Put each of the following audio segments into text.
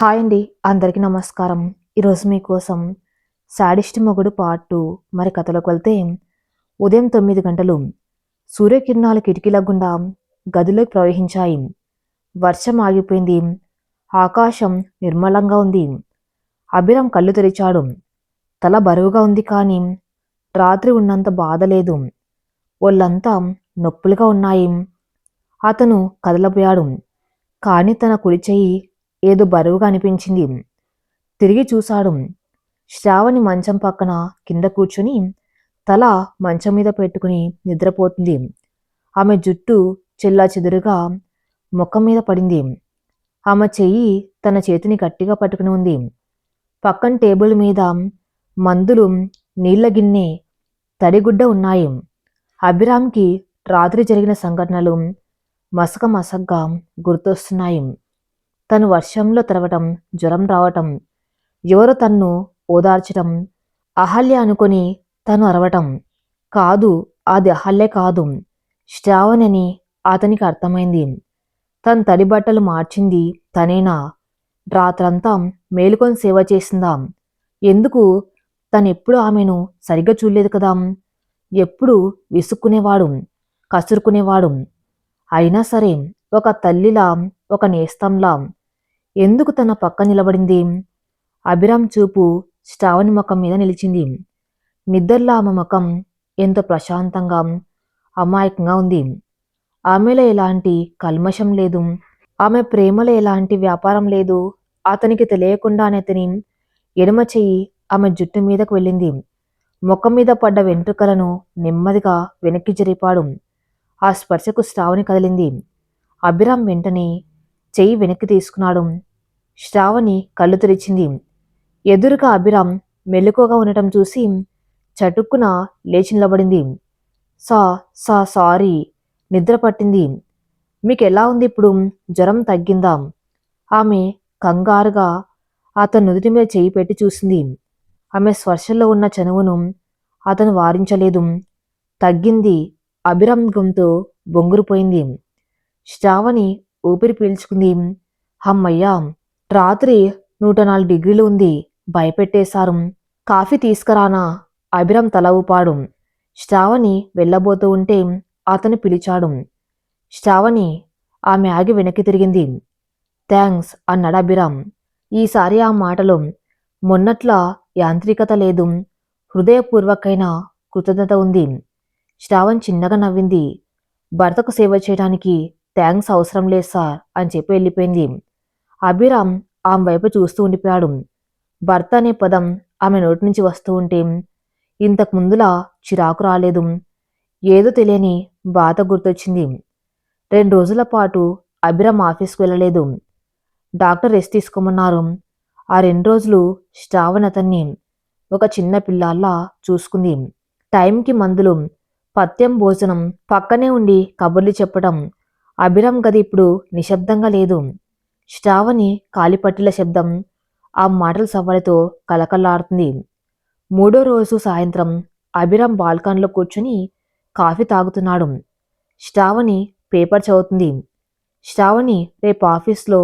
Hi అండి. అందరికీ నమస్కారం. ఈరోజు మీకోసం 'శాడిస్ట్ మొగుడు పార్ట్ 2' మరి కథలోకి వెళ్తే ఉదయం 9 గంటలు సూర్యకిరణాలు కిటికీల గుండా గదిలోకి ప్రవహించాయి. వర్షం ఆగిపోయింది. ఆకాశం నిర్మలంగా ఉంది. అభిరామ్ కళ్ళు తెరిచాడు. తల బరువుగా ఉంది కానీ రాత్రి ఉన్నంత బాధ లేదు. ఒళ్ళంతా నొప్పులుగా ఉన్నాయి. అతను కదలబోయాడు. కానీ తన కుడి చెయ్యి ఏదో బరువుగా అనిపించింది. తిరిగి చూశాడు. శ్రావణి మంచం పక్కన కింద కూర్చుని తల మంచం మీద పెట్టుకుని నిద్రపోతుంది. ఆమె జుట్టు చెల్లాచెదురుగా ముఖం మీద పడింది. ఆమె చెయ్యి తన చేతిని గట్టిగా పట్టుకుని ఉంది. పక్కన టేబుల్ మీద మందులు, నీళ్ల గిన్నె, తడిగుడ్డ ఉన్నాయి. అభిరామ్కి రాత్రి జరిగిన సంఘటనలు మసకగా గుర్తొస్తున్నాయి. తను వర్షంలో తడవటం, జ్వరం రావటం, ఎవరో తన్ను ఓదార్చటం, అహల్య అనుకొని తను అరవటం. కాదు, అది అహల్య కాదు, శ్రావణి అని అతనికి అర్థమైంది. తను తడి బట్టలు మార్చింది తనేనా? రాత్రంతా మేలుకొని సేవ చేసిందా? ఎందుకు? తనెప్పుడు ఆమెను సరిగ్గా చూడలేదు కదా. ఎప్పుడు విసుక్కునేవాడు, కసురుకునేవాడు. అయినా సరే ఒక తల్లిలా, ఒక నేస్తంలా ఎందుకు తన పక్క నిలబడింది? అభిరామ్ చూపు శ్రావణి ముఖం మీద నిలిచింది. నిద్రలో ఆమె ముఖం ఎంతో ప్రశాంతంగా, అమాయకంగా ఉంది. ఆమెలో ఎలాంటి కల్మషం లేదు. ఆమె ప్రేమలో ఎలాంటి వ్యాపారం లేదు. అతనికి తెలియకుండానే అతని ఎడమ చెయ్యి ఆమె జుట్టు మీదకు వెళ్ళింది. ముఖం మీద పడ్డ వెంట్రుకలను నెమ్మదిగా వెనక్కి జరిపాడు. ఆ స్పర్శకు శ్రావణి కదిలింది. అభిరామ్ వెంటనే చెయ్యి వెనక్కి తీసుకున్నాడు. శ్రావణి కళ్ళు తెరిచింది. ఎదురుగా అభిరామ్ మెలకువగా ఉండటం చూసి చటుక్కున లేచి నిలబడింది. సారీ, నిద్ర పట్టింది. మీకెలా ఉంది ఇప్పుడు? జ్వరం తగ్గిందా? ఆమె కంగారుగా అతను నుదుటి మీద చెయ్యి పెట్టి చూసింది. ఆమె స్పర్శలో ఉన్న చనువును అతను వారించలేదు. తగ్గింది. అభిరామ్ గొంతు బొంగురుపోయింది. శ్రావణి ఊపిరి పీల్చుకుంది. హమ్మయ్యా, రాత్రి 104 డిగ్రీలు ఉంది. భయపెట్టేశారు. కాఫీ తీసుకురానా? అభిరామ్ తల ఊపాడు. శ్రావణి వెళ్ళబోతూ ఉంటే అతను పిలిచాడు. శ్రావణి. ఆమె ఆగి వెనక్కి తిరిగింది. థ్యాంక్స్ అన్నాడు అభిరామ్. ఈసారి ఆ మాటలో మొన్నట్లా యాంత్రికత లేదు, హృదయపూర్వకైన కృతజ్ఞత ఉంది. శ్రావణ్ చిన్నగా నవ్వింది. భర్తకు సేవ చేయడానికి థ్యాంక్స్ అవసరం లేదు సార్ అని చెప్పి వెళ్ళిపోయింది. అభిరామ్ ఆమె వైపు చూస్తూ ఉండిపోయాడు. భర్త అనే పదం ఆమె నోటి నుంచి వస్తూ ఉంటే ఇంతకు ముందులా చిరాకు రాలేదు. ఏదో తెలియని బాధ గుర్తొచ్చింది. 2 రోజుల పాటు అభిరామ్ ఆఫీస్కు వెళ్ళలేదు. డాక్టర్ రెస్ట్ తీసుకోమన్నారు. ఆ 2 రోజులు శ్రావణ్ అతన్ని ఒక చిన్న పిల్లాల్లా చూసుకుంది. టైంకి మందులు, పథ్యం, భోజనం, పక్కనే ఉండి కబుర్లు చెప్పడం. అభిరామ్ గది ఇప్పుడు నిశ్శబ్దంగా లేదు. శ్రావణి కాలిపట్టిల శబ్దం ఆ మాటల సవ్వడితో కలకల్లాడుతుంది. 3వ రోజు సాయంత్రం అభిరామ్ బాల్కనీలో కూర్చుని కాఫీ తాగుతున్నాడు. శ్రావణి పేపర్ చదువుతుంది. శ్రావణి, రేపు ఆఫీస్లో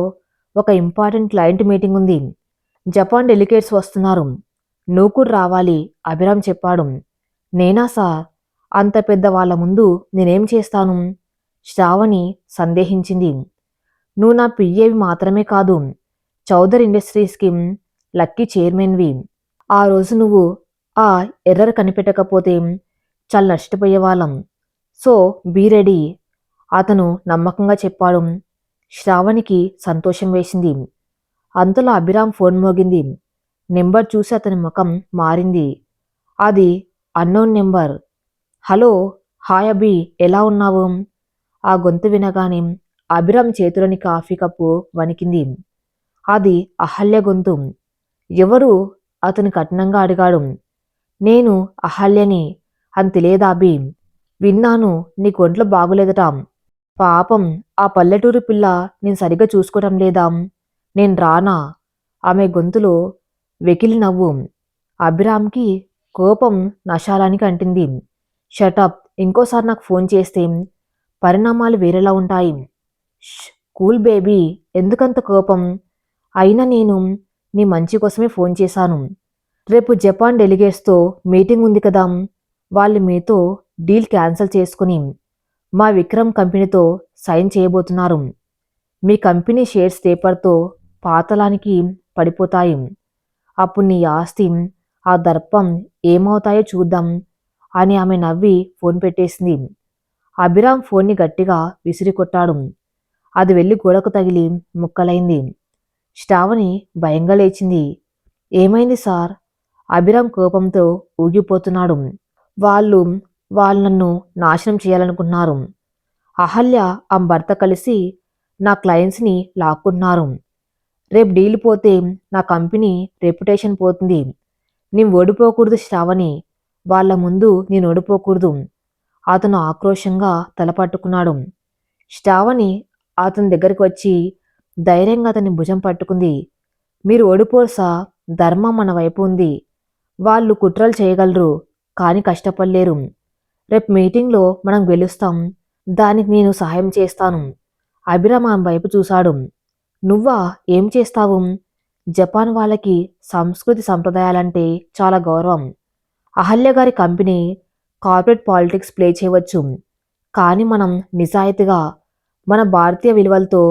ఒక ఇంపార్టెంట్ క్లయింట్ మీటింగ్ ఉంది. జపాన్ డెలిగేట్స్ వస్తున్నారు. నువ్వు కూడా రావాలి అభిరామ్ చెప్పాడు. నేనా సార్? అంత పెద్ద వాళ్ళ ముందు నేనేం చేస్తాను? శ్రావణి సందేహించింది. నువ్వు నా పిఏవి మాత్రమే కాదు, చౌదర్ ఇండస్ట్రీస్కి లక్కీ చైర్మన్వి. ఆ రోజు నువ్వు ఆ ఎర్రర్ కనిపెట్టకపోతే చాలా నష్టపోయేవాళ్ళం. సో బీ రెడీ అతను నమ్మకంగా చెప్పాడు. శ్రావణికి సంతోషం వేసింది. అంతలో అభిరామ్ ఫోన్ మోగింది. నెంబర్ చూసి అతని ముఖం మారింది. అది అన్నోన్ నెంబర్. హలో, హాయ్ అభి, ఎలా ఉన్నావు? ఆ గొంతు వినగానే అభిరామ్ చేతిలోని కాఫీ కప్పు వణికింది. అది అహల్య గొంతు. ఎవరు? అతను కఠినంగా అడిగాడు. నేను అహల్యని అని తెలియదా అభి? విన్నాను, నీకు ఒంట్లో బాగులేదట. పాపం ఆ పల్లెటూరు పిల్ల నేను సరిగ్గా చూసుకోవటం లేదా? నేను రానా? ఆమె గొంతులో వెకిలి నవ్వు. అభిరామ్కి కోపం నశాలానికి అంటింది. షటప్, ఇంకోసారి నాకు ఫోన్ చేస్తే పరిణామాలు వేరేలా ఉంటాయి. కూల్ బేబీ, ఎందుకంత కోపం? అయినా నేను నీ మంచి కోసమే ఫోన్ చేశాను. రేపు జపాన్ డెలిగేట్స్తో మీటింగ్ ఉంది కదా, వాళ్ళు మీతో డీల్ క్యాన్సిల్ చేసుకుని మా విక్రమ్ కంపెనీతో సైన్ చేయబోతున్నారు. మీ కంపెనీ షేర్స్ పేపర్తో పాతలానికి పడిపోతాయి. అప్పుడు నీ ఆస్తి, ఆ దర్పం ఏమవుతాయో చూద్దాం అని ఆమె నవ్వి ఫోన్ పెట్టేసింది. అభిరామ్ ఫోన్ని గట్టిగా విసిరికొట్టాడు. అది వెళ్ళి గోడకు తగిలి ముక్కలైంది. శ్రావణి భయంగా లేచింది. ఏమైంది సార్? అభిరామ్ కోపంతో ఊగిపోతున్నాడు. వాళ్ళు వాళ్ళు నన్ను నాశనం చేయాలనుకుంటున్నారు. అహల్య ఆమె భర్త కలిసి నా క్లయింట్స్ని లాక్కుంటున్నారు. రేపు డీల్ పోతే నా కంపెనీ రెప్యుటేషన్ పోతుంది. నేను ఓడిపోకూడదు శ్రావణి, వాళ్ళ ముందు నేను ఓడిపోకూడదు. అతను ఆక్రోశంగా తలపట్టుకున్నాడు. శ్రావణి అతని దగ్గరికి వచ్చి ధైర్యంగా అతని భుజం పట్టుకుంది. మీరు ఓడిపోరు సార్, ధర్మం మన వైపు ఉంది. వాళ్ళు కుట్రలు చేయగలరు, కానీ కష్టపడలేరు. రేపు మీటింగ్లో మనం గెలుస్తాం, దానికి నేను సహాయం చేస్తాను. అభిరామ్ ఆమె వైపు చూశాడు. నువ్వా? ఏం చేస్తావు? జపాన్ వాళ్ళకి సంస్కృతి సంప్రదాయాలంటే చాలా గౌరవం. అహల్య గారి కంపెనీ కార్పొరేట్ పాలిటిక్స్ ప్లే చేయవచ్చు, కానీ మనం నిజాయితీగా మన భారతీయ విలువలతో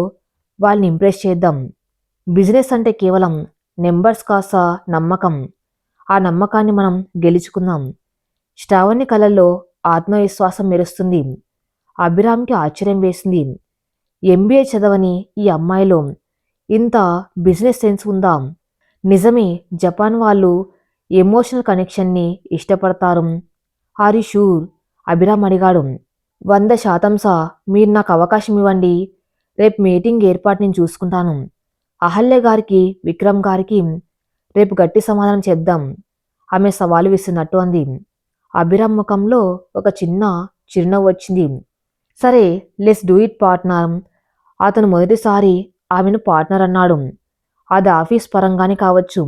వాళ్ళని ఇంప్రెస్ చేద్దాం. బిజినెస్ అంటే కేవలం నెంబర్స్ కాస్త నమ్మకం. ఆ నమ్మకాన్ని మనం గెలుచుకుందాం. శ్రావణి కళల్లో ఆత్మవిశ్వాసం మెరుస్తుంది. అభిరామ్కి ఆశ్చర్యం వేసింది. ఎంబీఏ చదవని ఈ అమ్మాయిలో ఇంత బిజినెస్ సెన్స్ ఉందా? నిజమే, జపాన్ వాళ్ళు ఎమోషనల్ కనెక్షన్ని ఇష్టపడతారు. Are you sure? అభిరామ్ అడిగాడు. 100% సా, మీరు నాకు అవకాశం ఇవ్వండి. రేపు మీటింగ్ ఏర్పాటు నేను చూసుకుంటాను. అహల్య గారికి, విక్రమ్ గారికి రేపు గట్టి సమాధానం చెప్దాం, ఆమె సవాలు విసిరినట్టు అంది. అభిరామ్ ముఖంలో ఒక చిన్న చిరునవ్వు వచ్చింది. సరే, లెట్స్ డూ ఇట్ పార్ట్నర్. అతను మొదటిసారి ఆమెను పార్ట్నర్ అన్నాడు. అది ఆఫీస్ పరంగానే కావచ్చు,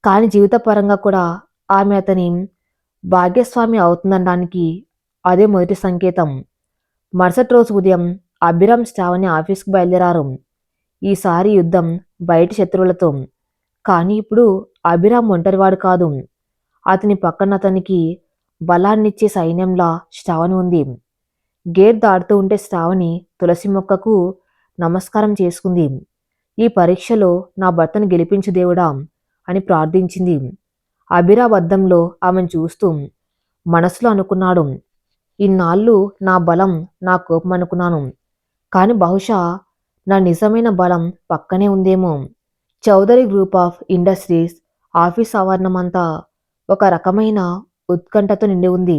కానీ జీవిత పరంగా కూడా ఆమె అతని భాగ్యస్వామి అవుతుందనడానికి అదే మొదటి సంకేతం. మరుసటి రోజు ఉదయం అభిరామ్ శ్రావణి ఆఫీస్కి బయలుదేరారు. ఈసారి యుద్ధం బయటి శత్రువులతో. కానీ ఇప్పుడు అభిరామ్ ఒంటరివాడు కాదు. అతని పక్కన అతనికి బలాన్నిచ్చే సైన్యంలా శ్రావణి ఉంది. గేట్ దాటుతూ ఉంటే శ్రావణి తులసి మొక్కకు నమస్కారం చేసుకుంది. ఈ పరీక్షలో నా భర్తను గెలిపించు దేవుడా అని ప్రార్థించింది. అభిరామ్ అద్దంలో ఆమెను చూస్తూ మనసులో అనుకున్నాడు. ఇన్నాళ్ళు నా బలం నా కోపం అనుకున్నాను, కానీ బహుశా నా నిజమైన బలం పక్కనే ఉందేమో. Chaudhary group of industries office ఆవరణమంతా ఒక రకమైన ఉత్కంఠతో నిండి ఉంది.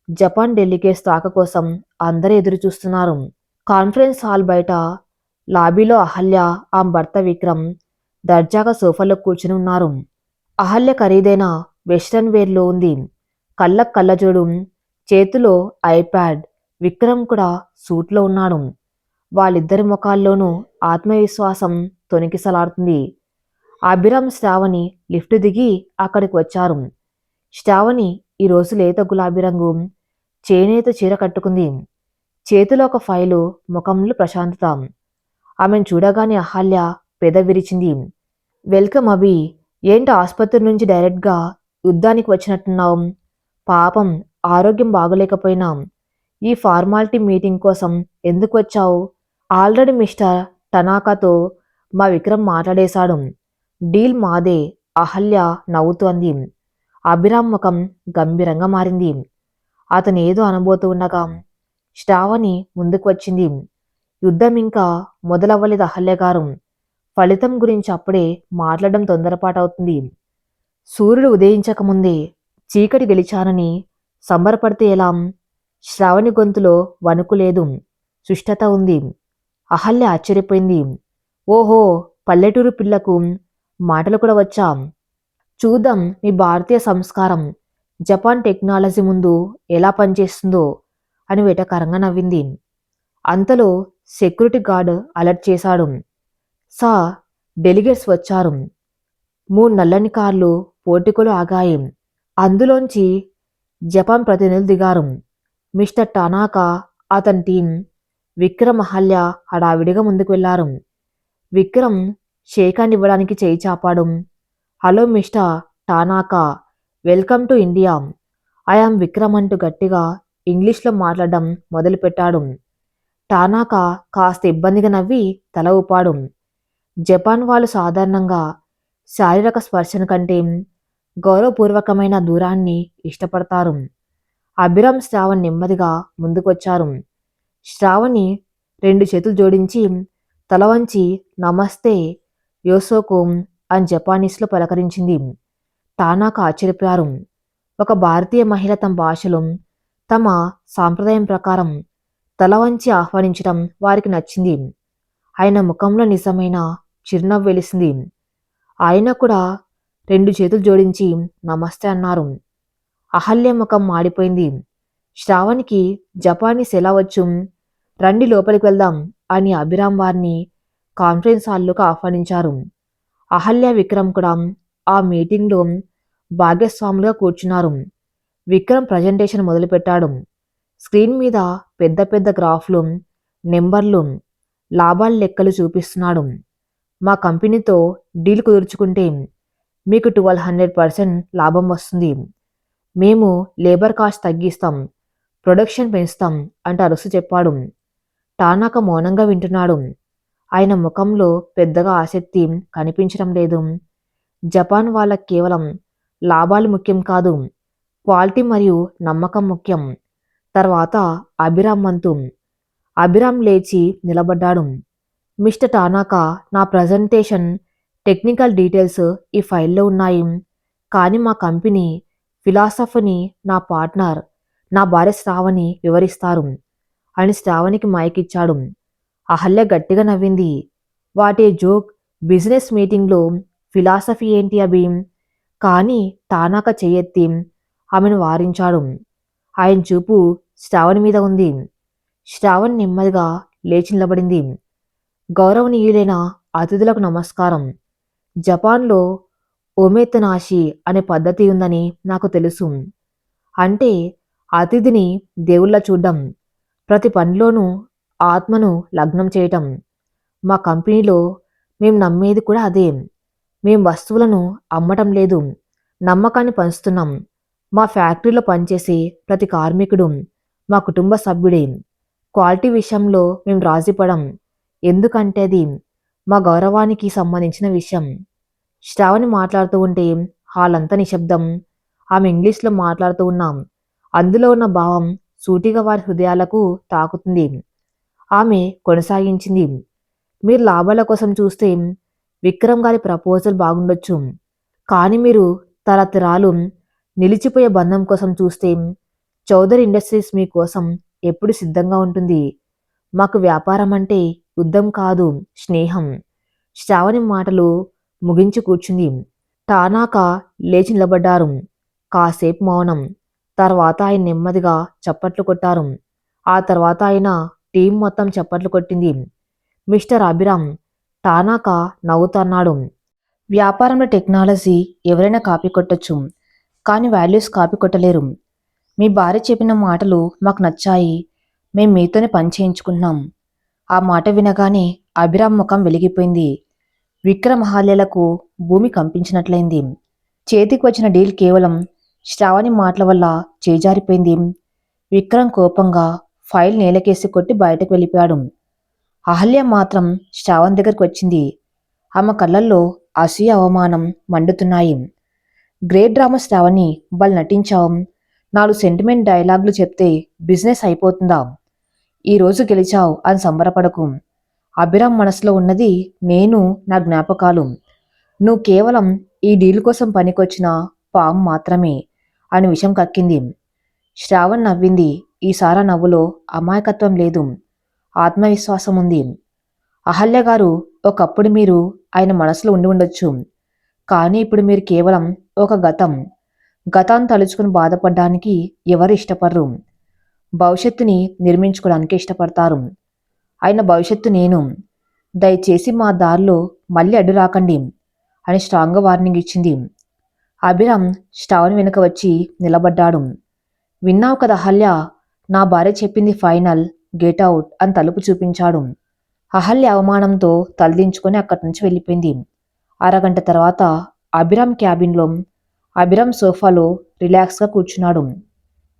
జపాన్ డెలిగేట్స్ రాక కోసం అందరూ ఎదురు చూస్తున్నారు. కాన్ఫరెన్స్ హాల్ బయట లాబీలో అహల్య, ఆమె భర్త విక్రమ్ దర్జాగా సోఫాలో కూర్చుని ఉన్నారు. అహల్య ఖరీదైన వెస్ట్రన్ వేర్లో ఉంది. కళ్ళకు కళ్ళజోడు, చేతిలో ఐప్యాడ్. విక్రమ్ కూడా సూట్లో ఉన్నాడు. వాళ్ళిద్దరి ముఖాల్లోనూ ఆత్మవిశ్వాసం తొణికిసలాడుతుంది. అభిరామ్ శ్రావణి లిఫ్ట్ దిగి అక్కడికి వచ్చారు. శ్రావణి ఈరోజు లేత గులాబీ రంగు చేనేత చీర కట్టుకుంది. చేతిలో ఒక ఫైలు, ముఖంలో ప్రశాంతత. ఆమెను చూడగానే అహల్య పెద విరిచింది. వెల్కమ్ అభి. ఏంటి ఆసుపత్రి నుంచి డైరెక్ట్గా యుద్ధానికి వచ్చినట్టున్నావు? పాపం, ఆరోగ్యం బాగోలేకపోయినా ఈ ఫార్మాలిటీ మీటింగ్ కోసం ఎందుకు వచ్చావు? ఆల్రెడీ మిస్టర్ టనాకాతో మా విక్రమ్ మాట్లాడేశాడు. డీల్ మాదే. అహల్య నవ్వుతూ అంది. అభిరామ్ ముఖం గంభీరంగా మారింది. అతను ఏదో అనబోతూ ఉండగా శ్రావణి ముందుకు వచ్చింది. యుద్ధం ఇంకా మొదలవ్వలేదు అహల్య గారు. ఫలితం గురించి అప్పుడే మాట్లాడడం తొందరపాటు అవుతుంది. సూర్యుడు ఉదయించకముందే చీకటి గెలిచానని సంబరపడితే ఎలా? శ్రావణి గొంతులో వణుకు లేదు, సుష్టత ఉంది. అహల్య ఆశ్చర్యపోయింది. ఓహో, పల్లెటూరు పిల్లకు మాటలు కూడా వచ్చా? చూద్దాం మీ భారతీయ సంస్కారం జపాన్ టెక్నాలజీ ముందు ఎలా పనిచేస్తుందో అని వెటకారంగా నవ్వింది. అంతలో సెక్యూరిటీ గార్డ్ అలర్ట్ చేశాడు. సా, డెలిగేట్స్ వచ్చారు. 3 నల్లని కార్లు పోర్టికోలో ఆగాయి. అందులోంచి జపాన్ ప్రతినిధులు దిగారు. మిస్టర్ టనాకా, అతని టీం, విక్రమ్, అహల్య హడావిడిగా ముందుకు వెళ్లారు. విక్రమ్ షేక్ హ్యాండ్ ఇవ్వడానికి చేయి చాపాడు. Hello mister Tanaka, welcome to India. I am Vikram అంటూ గట్టిగా ఇంగ్లీష్లో మాట్లాడడం మొదలుపెట్టాడు. టానాకా కాస్త ఇబ్బందిగా నవ్వి తల ఊపాడు. జపాన్ వాళ్ళు సాధారణంగా శారీరక స్పర్శన కంటే గౌరవపూర్వకమైన దూరాన్ని ఇష్టపడతారు. అభిరామ్ శ్రావణ్ నెమ్మదిగా ముందుకొచ్చారు. శ్రావణి 2 చేతులు జోడించి తల వంచి నమస్తే యోసోకు అని జపానీస్లో పలకరించింది. టానాకా ఆశ్చర్యపోయారు. ఒక భారతీయ మహిళ తమ భాషలో తమ సాంప్రదాయం ప్రకారం తల వంచి ఆహ్వానించడం వారికి నచ్చింది. ఆయన ముఖంలో నిజమైన చిరునవ్వు వెలిసింది. ఆయన కూడా 2 చేతులు జోడించి నమస్తే అన్నారు. అహల్య ముఖం మాడిపోయింది. శ్రావణికి జపానీస్ ఎలా వచ్చు? రండి లోపలికి వెళ్దాం అని అభిరామ్ వారిని కాన్ఫరెన్స్ హాల్లోకి ఆహ్వానించారు. అహల్య, విక్రమ్ కూడా ఆ మీటింగ్లో భాగస్వాములుగా కూర్చున్నారు. విక్రమ్ ప్రజెంటేషన్ మొదలుపెట్టాడు. స్క్రీన్ మీద పెద్ద పెద్ద గ్రాఫ్లు, నెంబర్లు, లాభాల లెక్కలు చూపిస్తున్నాడు. మా కంపెనీతో డీల్ కుదుర్చుకుంటే మీకు 1200% లాభం వస్తుంది. మేము లేబర్ కాస్ట్ తగ్గిస్తాం, ప్రొడక్షన్ పెంచుతాం అంటూ అరుస్తూ చెప్పాడు. టానాకా మౌనంగా వింటున్నాడు. ఆయన ముఖంలో పెద్దగా ఆసక్తి కనిపించడం లేదు. జపాన్ వాళ్ళకి కేవలం లాభాలు ముఖ్యం కాదు, క్వాలిటీ మరియు నమ్మకం ముఖ్యం. తర్వాత అభిరామ్ వంతు. అభిరామ్ లేచి నిలబడ్డాడు. మిస్టర్ టానాకా, నా ప్రజెంటేషన్ టెక్నికల్ డీటెయిల్స్ ఈ ఫైల్లో ఉన్నాయి. కానీ మా కంపెనీ ఫిలాసఫీని నా పార్ట్నర్, నా భార్య శ్రావణి వివరిస్తారు అని శ్రావణికి మైక్ ఇచ్చాడు. అహల్య గట్టిగా నవ్వింది. వాటే జోక్, బిజినెస్ మీటింగ్లో ఫిలాసఫీ ఏంటి అభి? కానీ టానాకా చెయ్యెత్తి ఆమెను వారించాడు. ఆయన చూపు శ్రావణి మీద ఉంది. శ్రావణి నెమ్మదిగా లేచి నిలబడింది. గౌరవనీయులైన అతిథులకు నమస్కారం. జపాన్లో ఓమెతనాషి అనే పద్ధతి ఉందని నాకు తెలుసు. అంటే అతిథిని దేవుళ్ళ చూడ్డం, ప్రతి పనిలోనూ ఆత్మను లగ్నం చేయటం. మా కంపెనీలో మేం నమ్మేది కూడా అదే. మేం వస్తువులను అమ్మటం లేదు, నమ్మకాన్ని పంచుతున్నాం. మా ఫ్యాక్టరీలో పనిచేసే ప్రతి కార్మికుడు మా కుటుంబ సభ్యుడే. క్వాలిటీ విషయంలో మేం రాజీపడం, ఎందుకంటే అది మా గౌరవానికి సంబంధించిన విషయం. శ్రావణి మాట్లాడుతూ ఉంటే హాల్ అంతా నిశ్శబ్దం. ఆమె ఇంగ్లీష్లో మాట్లాడుతూ ఉన్నాం. అందులో ఉన్న భావం సూటిగా వారి హృదయాలకు తాకుతుంది. ఆమె కొనసాగించింది. మీరు లాభాల కోసం చూస్తే విక్రమ్ గారి ప్రపోజల్ బాగుండొచ్చు. కానీ మీరు తరతరాలు నిలిచిపోయే బంధం కోసం చూస్తే చౌదరి ఇండస్ట్రీస్ మీకోసం ఎప్పుడు సిద్ధంగా ఉంటుంది. మాకు వ్యాపారం అంటే యుద్ధం కాదు, స్నేహం. శ్రావణి మాటలు ముగించి కూర్చుంది. టానాకా లేచి నిలబడ్డారు. కాసేపు మౌనం. తర్వాత ఆయన నెమ్మదిగా చప్పట్లు కొట్టారు. ఆ తర్వాత ఆయన టీం మొత్తం చప్పట్లు కొట్టింది. మిస్టర్ అభిరామ్, టానాకా నవ్వుతన్నాడు. వ్యాపారంలో టెక్నాలజీ ఎవరైనా కాపీ కొట్టొచ్చు, కానీ వాల్యూస్ కాపీ కొట్టలేరు. మీ భార్య చెప్పిన మాటలు మాకు నచ్చాయి. మేం మీతోనే పని చేయించుకుంటున్నాం. ఆ మాట వినగానే అభిరామ్ ముఖం వెలిగిపోయింది. విక్రమహాల్యలకు భూమి కంపించినట్లయింది. చేతికి వచ్చిన డీల్ కేవలం శ్రావణి మాటల వల్ల చేజారిపోయింది. విక్రమ్ కోపంగా ఫైల్ నేలకేసి కొట్టి బయటకు వెళ్ళిపోయాడు. అహల్య మాత్రం శ్రావణ్ దగ్గరికి వచ్చింది. ఆమె కళ్ళల్లో అసూయ, అవమానం మండుతున్నాయి. గ్రేట్ డ్రామా శ్రావణి, వాళ్ళు నటించావు. 4 సెంటిమెంట్ డైలాగులు చెప్తే బిజినెస్ అయిపోతుందా? ఈరోజు గెలిచావు అని సంబరపడకు. అభిరామ్ మనసులో ఉన్నది నేను, నా జ్ఞాపకాలు. నువ్వు కేవలం ఈ డీల్ కోసం పనికొచ్చిన పాము మాత్రమే అని విషం కక్కింది. శ్రావణ్ నవ్వింది. ఈసారి నవ్వులో అమాయకత్వం లేదు, ఆత్మవిశ్వాసం ఉంది. అహల్య గారు, ఒకప్పుడు మీరు ఆయన మనసులో ఉండి ఉండొచ్చు. కానీ ఇప్పుడు మీరు కేవలం ఒక గతాన్ని తలుచుకుని బాధపడడానికి ఎవరు ఇష్టపడరు. భవిష్యత్తుని నిర్మించుకోవడానికి ఇష్టపడతారు. ఆయన భవిష్యత్తు నేను. దయచేసి మా దారిలో మళ్ళీ అడ్డు రాకండి అని స్ట్రాంగ్గా వార్నింగ్ ఇచ్చింది. అభిరామ్ శ్రావణి వెనుక వచ్చి నిలబడ్డాడు. విన్నావు కదా అహల్య, నా భార్య చెప్పింది ఫైనల్, గెట్ అవుట్ అని తలుపు చూపించాడు. అహల్య అవమానంతో తలదించుకొని అక్కడి నుంచి వెళ్ళిపోయింది. అరగంట తర్వాత అభిరామ్ క్యాబిన్లో అభిరామ్ సోఫాలో రిలాక్స్గా కూర్చున్నాడు.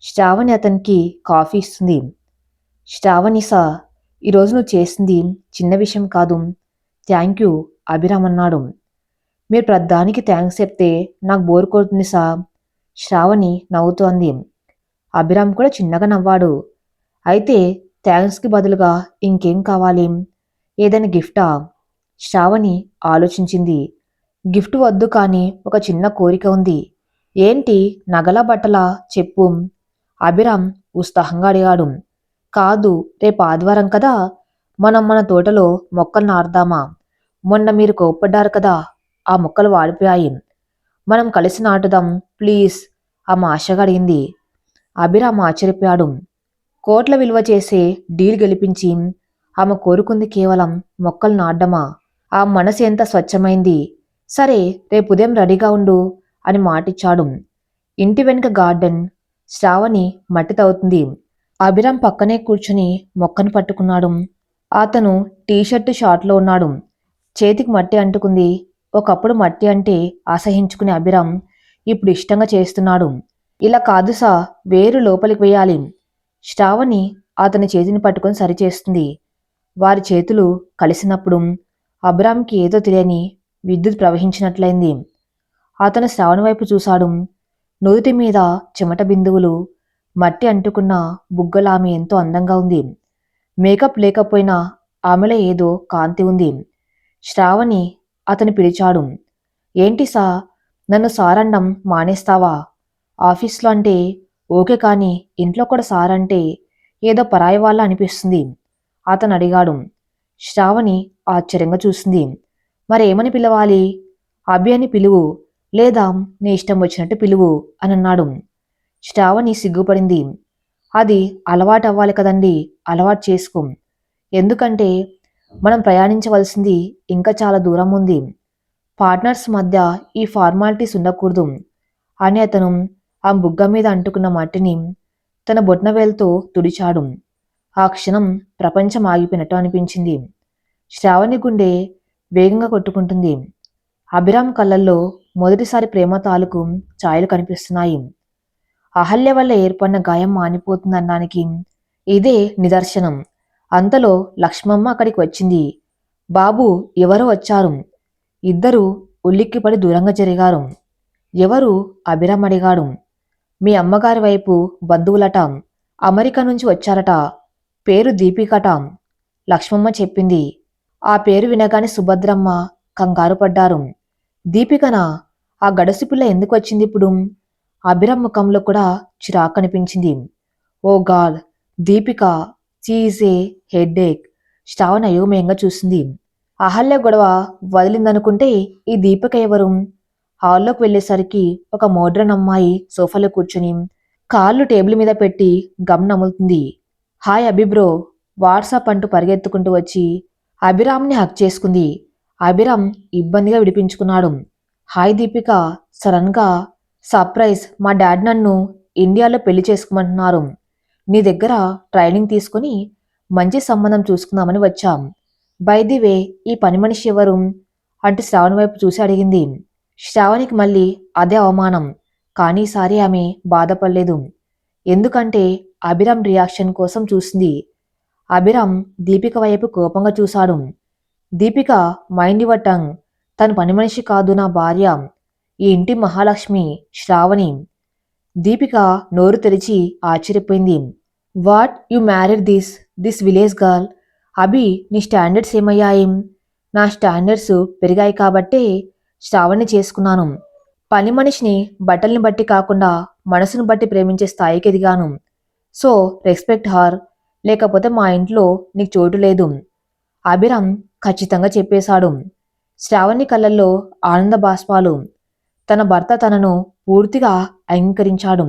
శ్రావణి అతనికి కాఫీ ఇస్తుంది. శ్రావణి సార్, ఈరోజు నువ్వు చేసింది చిన్న విషయం కాదు. థ్యాంక్ యూ అభిరామ్ అన్నాడు. మీరు ప్రతిదానికి థ్యాంక్స్ చెప్తే నాకు బోర్ కొడుతుంది సార్. శ్రావణి నవ్వుతూ అంది. అభిరామ్ కూడా చిన్నగా నవ్వాడు. అయితే థ్యాంక్స్కి బదులుగా ఇంకేం కావాలి? ఏదైనా గిఫ్టా? శ్రావణి ఆలోచించింది. గిఫ్ట్ వద్దు, కానీ ఒక చిన్న కోరిక ఉంది. ఏంటి? నగలా బట్టలా? చెప్పు. అభిరామ్ ఉత్సాహంగా అడిగాడు. కాదు, రేపు ఆదివారం కదా, మనం మన తోటలో మొక్కలు నాటుదామా? మొన్న మీరు కోప్పడ్డారు కదా, ఆ మొక్కలు వాడిపోయాయి. మనం కలిసి నాటుదాం ప్లీజ్, ఆమె ఆశగా అడిగింది. అభిరామ్ ఆశ్చర్యపోయాడు. కోట్ల విలువ చేసే డీల్ గెలిపించి ఆమె కోరుకుంది కేవలం మొక్కలు నాటడమా? ఆ మనసు ఎంత స్వచ్ఛమైంది. సరే, రేపు ఉదయం రెడీగా ఉండు అని మాటిచ్చాడు. ఇంటి వెనుక గార్డెన్. శ్రావణి మట్టి తవ్వుతుంది. అభిరామ్ పక్కనే కూర్చుని మొక్కను పట్టుకున్నాడు. అతను టీషర్టు షార్ట్లో ఉన్నాడు. చేతికి మట్టి అంటుకుంది. ఒకప్పుడు మట్టి అంటే అసహించుకునే అభిరామ్ ఇప్పుడు ఇష్టంగా చేస్తున్నాడు. ఇలా కాదు సా, వేరు లోపలికి వేయాలి. శ్రావణి అతని చేతిని పట్టుకొని సరిచేస్తుంది. వారి చేతులు కలిసినప్పుడు అభిరామ్కి ఏదో తెలియని విద్యుత్ ప్రవహించినట్లయింది. అతను శ్రావణి వైపు చూశాడు. నుదుటి మీద చెమట బిందువులు, మట్టి అంటుకున్న బుగ్గల ఆమె ఎంతో అందంగా ఉంది. మేకప్ లేకపోయినా ఆమెలో ఏదో కాంతి ఉంది. శ్రావణి అతని పిలిచాడు. ఏంటి సా, నన్ను సారండం మానేస్తావా? ఆఫీస్లో అంటే ఓకే, కానీ ఇంట్లో కూడా సార్ అంటే ఏదో పరాయి వాళ్ళ అనిపిస్తుంది అతను అడిగాడు. శ్రావణి ఆశ్చర్యంగా చూసింది. మరేమని పిలవాలి? అభి అని పిలువు, లేదా నీ ఇష్టం వచ్చినట్టు పిలువు అని అన్నాడు. శ్రావణి సిగ్గుపడింది. అది అలవాటు అవ్వాలి కదండి, అలవాటు చేసుకో. ఎందుకంటే మనం ప్రయాణించవలసింది ఇంకా చాలా దూరం ఉంది. పార్ట్నర్స్ మధ్య ఈ ఫార్మాలిటీస్ ఉండకూడదు అని అతను ఆ బుగ్గ మీద అంటుకున్న మట్టిని తన బొట్నవేలుతో తుడిచాడు. ఆ క్షణం ప్రపంచం ఆగిపోయినట్టు అనిపించింది. శ్రావణి గుండె వేగంగా కొట్టుకుంటుంది. అభిరామ్ కళ్ళల్లో మొదటిసారి ప్రేమ తాలూకు ఛాయలు కనిపిస్తున్నాయి. అహల్య వల్ల ఏర్పడిన గాయం మానిపోతుందనడానికి ఇదే నిదర్శనం. అంతలో లక్ష్మమ్మ అక్కడికి వచ్చింది. బాబు, ఎవరో వచ్చారు. ఇద్దరు ఉలిక్కిపడి దూరంగా జరిగారు. ఎవరు? అభిరామ్ అడిగాడు. మీ అమ్మగారి వైపు బంధువులట, అమెరికా నుంచి వచ్చారట. పేరు దీపికట, లక్ష్మమ్మ చెప్పింది. ఆ పేరు వినగానే సుభద్రమ్మ కంగారు పడ్డారు. దీపికనా? ఆ గడసి పిల్ల ఎందుకు వచ్చింది ఇప్పుడు? అభిరామ్ ముఖంలో కూడా చిరాకు కనిపించింది. ఓ గాడ్, దీపిక, చీజే హెడ్ఏక్. శ్రావణ అయోమయంగా చూసింది. అహల్య గొడవ వదిలిందనుకుంటే ఈ దీపిక ఎవరు? హాల్లోకి వెళ్ళేసరికి ఒక మోడ్రన్ అమ్మాయి సోఫాలో కూర్చుని కాళ్ళు టేబుల్ మీద పెట్టి గమ్ నములుతుంది. హాయ్ అభిబ్రో, వాట్సాప్ అంటూ పరిగెత్తుకుంటూ వచ్చి అభిరామ్ని హక్ చేసుకుంది. అభిరామ్ ఇబ్బందిగా విడిపించుకున్నాడు. హాయ్ దీపిక, సడన్గా సర్ప్రైజ్, మా డాడ్ నన్ను ఇండియాలో పెళ్లి చేసుకోమంటున్నారు. నీ దగ్గర ట్రైనింగ్ తీసుకుని మంచి సంబంధం చూసుకుందామని వచ్చాం. బై ది వే, ఈ పని మనిషి ఎవరు అంటూ శ్రావణి వైపు చూసి అడిగింది. శ్రావణికి మళ్ళీ అదే అవమానం. కానీ ఈసారి ఆమె బాధపడలేదు. ఎందుకంటే అభిరామ్ రియాక్షన్ కోసం చూసింది. అభిరామ్ దీపిక వైపు కోపంగా చూశాడు. Deepika, mind your tongue. తన పని మనిషి కాదు, నా భార్య, ఈ ఇంటి మహాలక్ష్మి శ్రావణి. దీపిక నోరు తెరిచి ఆశ్చర్యపోయింది. What, you married this village girl? Abhi, నీ స్టాండర్డ్స్ ఏమయ్యాయి? నా స్టాండర్డ్స్ పెరిగాయి కాబట్టే శ్రావణ్ణి చేసుకున్నాను. పని మనిషిని బట్టల్ని బట్టి కాకుండా మనసును బట్టి ప్రేమించే స్థాయికి ఎదిగాను. సో రెస్పెక్ట్ హర్, లేకపోతే మా ఇంట్లో నీకు చోటు లేదు. అభిరామ్ ఖచ్చితంగా చెప్పేశాడు. శ్రావణి కళ్ళల్లో ఆనంద బాష్పాలు. తన భర్త తనను పూర్తిగా అంగీకరించాడు.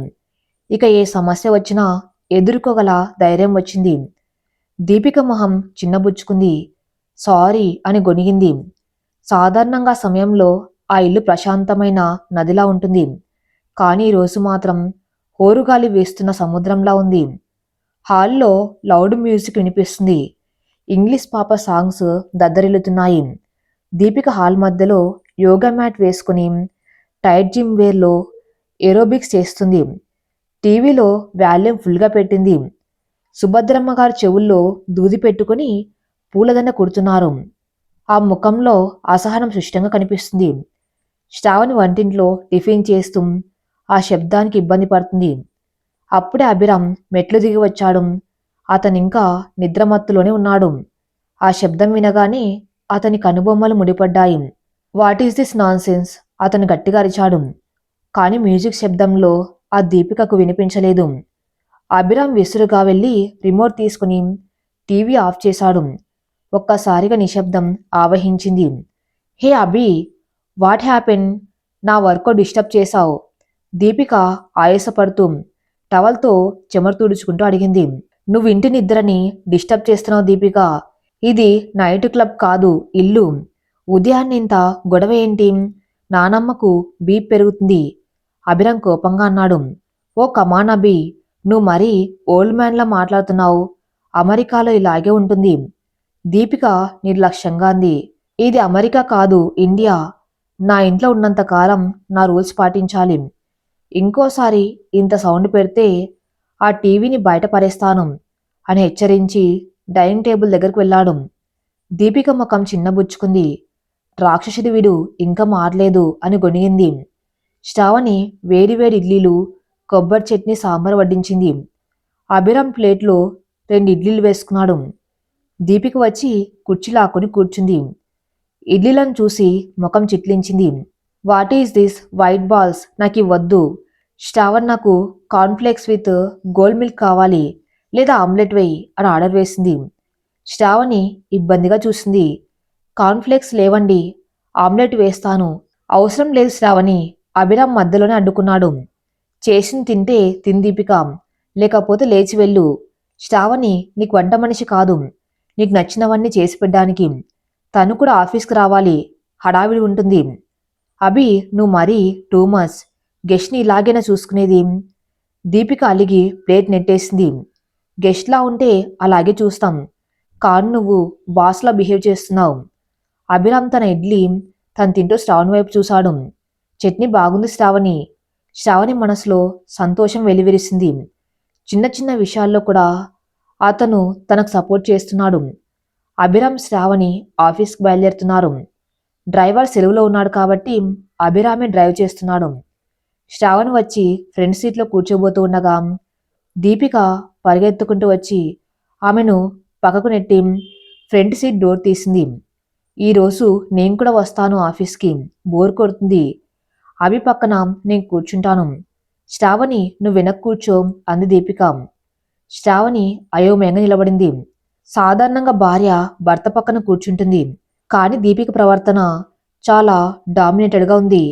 ఇక ఏ సమస్య వచ్చినా ఎదుర్కోగల ధైర్యం వచ్చింది. దీపిక మొహం చిన్నబుచ్చుకుంది. సారీ అని గొనిగింది. సాధారణంగా సమయంలో ఆ ఇల్లు ప్రశాంతమైన నదిలా ఉంటుంది. కానీ ఈరోజు మాత్రం హోరుగాలి వేస్తున్న సముద్రంలా ఉంది. హాల్లో లౌడ్ మ్యూజిక్ వినిపిస్తుంది. ఇంగ్లీష్ పాప సాంగ్స్ దద్దరిల్లుతున్నాయి. దీపిక హాల్ మధ్యలో యోగా మ్యాట్ వేసుకుని టైట్ జిమ్ వేర్లో ఏరోబిక్స్ చేస్తుంది. టీవీలో వాల్యూమ్ ఫుల్గా పెట్టింది. సుభద్రమ్మ గారు చెవుల్లో దూది పెట్టుకుని పూలదండ కుడుతున్నారు. ఆ ముఖంలో అసహనం స్పష్టంగా కనిపిస్తుంది. శ్రావణి వంటింట్లో టిఫిన్ చేస్తూ ఆ శబ్దానికి ఇబ్బంది పడుతుంది. అప్పుడే అభిరామ్ మెట్లు దిగి వచ్చాడు. అతనింకా నిద్రమత్తులోనే ఉన్నాడు. ఆ శబ్దం వినగానే అతని కనుబొమ్మలు ముడిపడ్డాయి. What is this nonsense? అతను గట్టిగా అరిచాడు. కానీ మ్యూజిక్ శబ్దంలో ఆ దీపికకు వినిపించలేదు. అభిరామ్ విసురుగా వెళ్ళి రిమోట్ తీసుకుని టీవీ ఆఫ్ చేశాడు. ఒక్కసారిగా నిశ్శబ్దం ఆవహించింది. హే అభి, వాట్ హ్యాపెన్? నా వర్క్ డిస్టర్బ్ చేశావు. దీపిక ఆయాసపడుతూ టవల్తో చెమరు తుడుచుకుంటూ అడిగింది. నువ్వు ఇంటి నిద్రని డిస్టర్బ్ చేస్తున్నావు దీపిక. ఇది నైట్ క్లబ్ కాదు, ఇల్లు. ఉదయాన్నే ఇంత గొడవ ఏంటి? నానమ్మకు బీప్ పెరుగుతుంది. అభిరామ్ కోపంగా అన్నాడు. ఓ కమాన్ అభి, నువ్వు మరీ ఓల్డ్ మ్యాన్లా మాట్లాడుతున్నావు. అమెరికాలో ఇలాగే ఉంటుంది. దీపిక నిర్లక్ష్యంగా అంది. ఇది అమెరికా కాదు, ఇండియా. నా ఇంట్లో ఉన్నంతకాలం నా రూల్స్ పాటించాలి. ఇంకోసారి ఇంత సౌండ్ పెడితే ఆ టీవీని బయట పరేస్తాను అని హెచ్చరించి డైనింగ్ టేబుల్ దగ్గరకు వెళ్ళాడు. దీపిక ముఖం చిన్నబుచ్చుకుంది. రాక్షసుడి వీడు ఇంకా మారలేదు అని గొనిగింది. శ్రావణి వేడివేడి ఇడ్లీలు, కొబ్బరి చట్నీ, సాంబార్ వడ్డించింది. అభిరామ్ ప్లేట్లో 2 ఇడ్లీలు వేసుకున్నాడు. దీపిక వచ్చి కుర్చీ లాక్కొని కూర్చుంది. ఇడ్లీలను చూసి ముఖం చిట్లించింది. What is this white balls? నాకు వద్దు. శ్రావణ్, నాకు కార్న్ఫ్లేక్స్ విత్ గోల్డ్ మిల్క్ కావాలి, లేదా ఆమ్లెట్ వేయి అని ఆర్డర్ వేసింది. శ్రావణి ఇబ్బందిగా చూసింది. కార్న్ఫ్లేక్స్ లేవండి, ఆమ్లెట్ వేస్తాను. అవసరం లేదు శ్రావణి, అభిరామ్ మధ్యలోనే అడ్డుకున్నాడు. చేసింది తింటే దీపిక, లేకపోతే లేచి వెళ్ళు. శ్రావణి నీకు వంట మనిషి కాదు, నీకు నచ్చినవన్నీ చేసి పెట్టడానికి. తను కూడా ఆఫీస్కి రావాలి, హడావిడి ఉంటుంది. అభి, నువ్వు మరీ టూ మచ్. గెస్ట్ని ఇలాగైనా చూసుకునేది? దీపిక అలిగి ప్లేట్ నెట్టేసింది. గెస్ట్లా ఉంటే అలాగే చూస్తాం, కానీ నువ్వు బాస్లా బిహేవ్ చేస్తున్నావు. అభిరామ్ తన ఇడ్లీ తను తింటూ శ్రావణి వైపు చూశాడు. చట్నీ బాగుంది శ్రావణి. శ్రావణి మనసులో సంతోషం వెలివిరిసింది. చిన్న చిన్న విషయాల్లో కూడా అతను తనకు సపోర్ట్ చేస్తున్నాడు. అభిరామ్, శ్రావణి ఆఫీస్కి బయలుదేరుతున్నారు. డ్రైవర్ సెలవులో ఉన్నాడు కాబట్టి అభిరామే డ్రైవ్ చేస్తున్నాడు. శ్రావణి వచ్చి ఫ్రంట్ సీట్లో కూర్చోబోతూ ఉండగా దీపిక పరిగెత్తుకుంటూ వచ్చి ఆమెను పక్కకు నెట్టి ఫ్రంట్ సీట్ డోర్ తీసింది. ఈరోజు నేను కూడా వస్తాను ఆఫీస్కి, బోర్ కొడుతుంది. అభి పక్కన నేను కూర్చుంటాను. శ్రావణి, నువ్వు వెనక్కు కూర్చో అంది దీపిక. శ్రావణి అయోమయంగా నిలబడింది. సాధారణంగా భార్య భర్త పక్కన కూర్చుంటుంది, కానీ దీపిక ప్రవర్తన చాలా డామినేటెడ్గా ఉంది.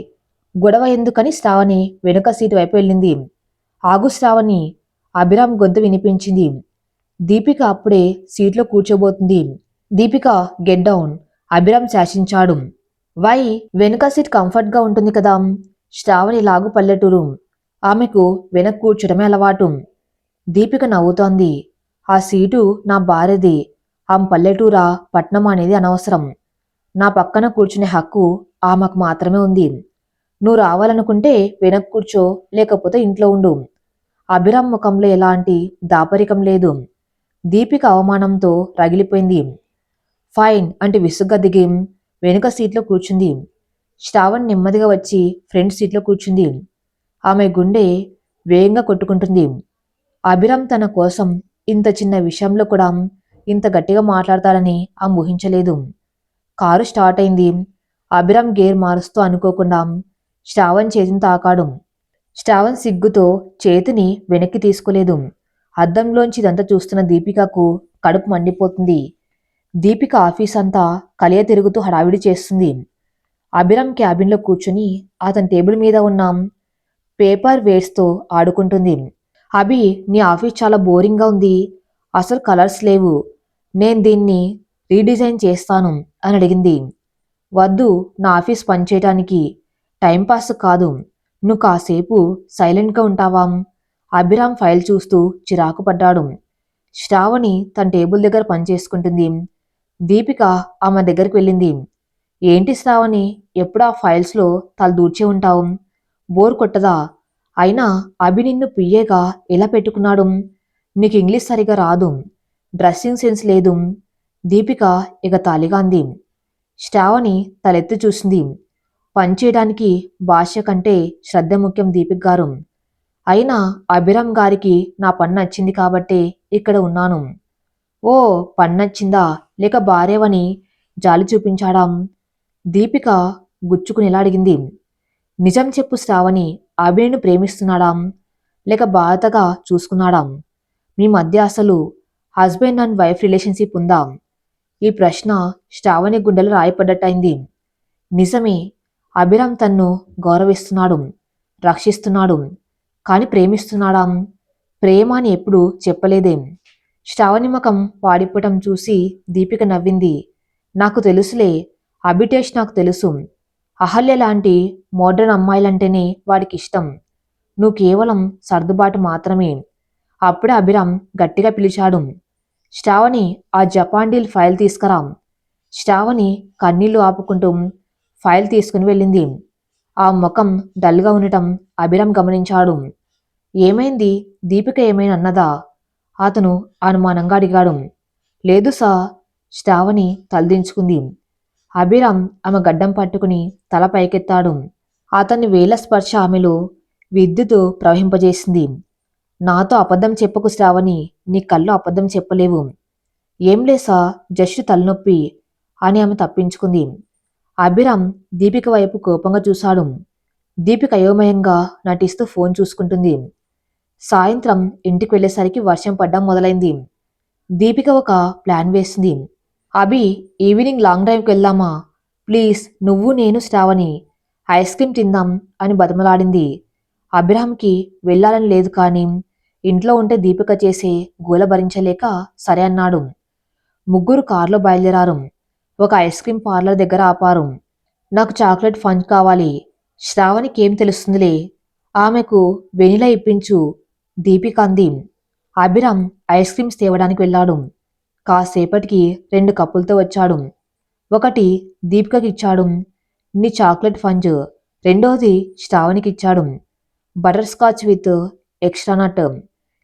గొడవ ఎందుకని శ్రావణి వెనుక సీటు వైపు వెళ్ళింది. ఆగు శ్రావణి, అభిరామ్ గొంతు వినిపించింది. దీపిక అప్పుడే సీట్లో కూర్చోబోతుంది. దీపిక, గెట్ డౌన్, అభిరామ్ శాసించాడు. వై? వెనుక సీట్ కంఫర్ట్గా ఉంటుంది కదా. శ్రావణి లాగు పల్లెటూరు, ఆమెకు వెనక కూర్చోడమే అలవాటు. దీపిక నవ్వుతోంది. ఆ సీటు నా భార్యది. ఆమె పల్లెటూరా పట్నం అనేది అనవసరం. నా పక్కన కూర్చునే హక్కు ఆమెకు మాత్రమే ఉంది. నువ్వు రావాలనుకుంటే వెనక కూర్చో, లేకపోతే ఇంట్లో ఉండు. అభిరామ్ ముఖంలో ఎలాంటి దాపరికం లేదు. దీపిక అవమానంతో రగిలిపోయింది. ఫైన్ అంటే విసుగ్గా దిగి వెనుక సీట్లో కూర్చుంది. శ్రావణ్ నెమ్మదిగా వచ్చి ఫ్రంట్ సీట్లో కూర్చుంది. ఆమె గుండె వేగంగా కొట్టుకుంటుంది. అభిరామ్ తన కోసం ఇంత చిన్న విషయంలో కూడా ఇంత గట్టిగా మాట్లాడతాడని ఆమె ఊహించలేదు. కారు స్టార్ట్ అయింది. అభిరామ్ గేర్ మారుస్తూ అనుకోకుండా శ్రావణ్ చేతిని తాకాడు. శ్రావణ్ సిగ్గుతో చేతిని వెనక్కి తీసుకోలేదు. అద్దంలోంచి ఇదంతా చూస్తున్న దీపికకు కడుపు మండిపోతుంది. దీపిక ఆఫీస్ అంతా కలియ తిరుగుతూ హడావిడి చేస్తుంది. అభిరామ్ క్యాబిన్లో కూర్చుని అతని టేబుల్ మీద ఉన్న పేపర్ వేస్తో ఆడుకుంటుంది. అభి, నీ ఆఫీస్ చాలా బోరింగ్గా ఉంది. అసలు కలర్స్ లేవు. నేను దీన్ని రీడిజైన్ చేస్తాను అని అడిగింది. వద్దు, నా ఆఫీస్ పనిచేయటానికి, టైంపాస్ కాదు. నువ్వు కాసేపు సైలెంట్గా ఉంటావా? అభిరామ్ ఫైల్ చూస్తూ చిరాకు పడ్డాడు. శ్రావణి తన టేబుల్ దగ్గర పనిచేసుకుంటుంది. దీపిక ఆమె దగ్గరికి వెళ్ళింది. ఏంటి శ్రావణి, ఎప్పుడు ఆ ఫైల్స్లో తల దూర్చే ఉంటావు? బోర్ కొట్టదా? అయినా అభి నిన్ను పియ్యేగా ఎలా పెట్టుకున్నాడు? నీకు ఇంగ్లీష్ సరిగా రాదు, డ్రెస్సింగ్ సెన్స్ లేదు. దీపిక ఎగతాళిగా అంది. శ్రావణి తలెత్తి చూసింది. పనిచేయడానికి భాష కంటే శ్రద్ధ ముఖ్యం దీపిక గారు. అయినా అభిరామ్ గారికి నా పని నచ్చింది కాబట్టే ఇక్కడ ఉన్నాను. ఓ, పని నచ్చిందా లేక భార్యవని జాలి చూపించాడా? దీపిక గుచ్చుకుని ఇలా అడిగింది. నిజం చెప్పు శ్రావణి, అభిని ప్రేమిస్తున్నాడా లేక బాధగా చూసుకున్నాడా? మీ మధ్య అసలు హస్బెండ్ అండ్ వైఫ్ రిలేషన్షిప్ ఉందా? ఈ ప్రశ్న శ్రావణి గుండెలు రాయపడ్డట్టయింది. నిజమే, అభిరామ్ తన్ను గౌరవిస్తున్నాడు, రక్షిస్తున్నాడు. కాని ప్రేమిస్తున్నాడా? ప్రేమ అని ఎప్పుడు చెప్పలేదేం. శ్రావణి ముఖం వాడిపోవటం చూసి దీపిక నవ్వింది. నాకు తెలుసులే, అభిటేష్ నాకు తెలుసు. అహల్య లాంటి మోడ్రన్ అమ్మాయిలంటేనే వాడికి ఇష్టం. నువ్వు కేవలం సర్దుబాటు మాత్రమే. అప్పుడే అభిరామ్ గట్టిగా పిలిచాడు. శ్రావణి, ఆ జపాండీల్ ఫైల్ తీసుకురా. శ్రావణి కన్నీళ్లు ఆపుకుంటూ ఫైల్ తీసుకుని వెళ్ళింది. ఆ ముఖం డల్గా ఉండటం అభిరామ్ గమనించాడు. ఏమైంది? దీపిక ఏమైనా అన్నదా? అతను అనుమానంగా అడిగాడు. లేదు సా. శ్రావణి తలదించుకుంది. అభిరామ్ ఆమె గడ్డం పట్టుకుని తల పైకెత్తాడు. అతని వేల స్పర్శ ఆమెలో విద్యుత్ ప్రవహింపజేసింది. నాతో అబద్ధం చెప్పకు శ్రావణి, నీ కళ్ళు అబద్ధం చెప్పలేవు. ఏం లేసా, జస్ట్ తలనొప్పి అని ఆమె తప్పించుకుంది. అభిరామ్ దీపిక వైపు కోపంగా చూశాడు. దీపిక అయోమయంగా నటిస్తూ ఫోన్ చూసుకుంటుంది. సాయంత్రం ఇంటికి వెళ్ళేసరికి వర్షం పడ్డం మొదలైంది. దీపిక ఒక ప్లాన్ వేసింది. అభి, ఈవినింగ్ లాంగ్ డ్రైవ్కి వెళ్దామా? ప్లీజ్, నువ్వు నేను శ్రావణి ఐస్ క్రీమ్ తిందాం అని బతిమలాడింది. అభిరామ్కి వెళ్ళాలని లేదు, కానీ ఇంట్లో ఉంటే దీపిక చేసే గోల భరించలేక సరే అన్నాడు. ముగ్గురు కారులో బయలుదేరారు. ఒక ఐస్ క్రీమ్ పార్లర్ దగ్గర ఆపారు. నాకు చాక్లెట్ ఫంచ్ కావాలి. శ్రావణికి ఏం తెలుస్తుందిలే, ఆమెకు వెనిలా ఇప్పించు, దీపిక అంది. అభిరామ్ ఐస్ క్రీమ్స్ తేవడానికి వెళ్ళాడు. కాసేపటికి 2 కప్పులతో వచ్చాడు. ఒకటి దీపికకి ఇచ్చాడు, నీ చాక్లెట్ ఫంజ్. రెండోది శ్రావణికి ఇచ్చాడు, బటర్ స్కాచ్ విత్ ఎక్స్ట్రా నట్.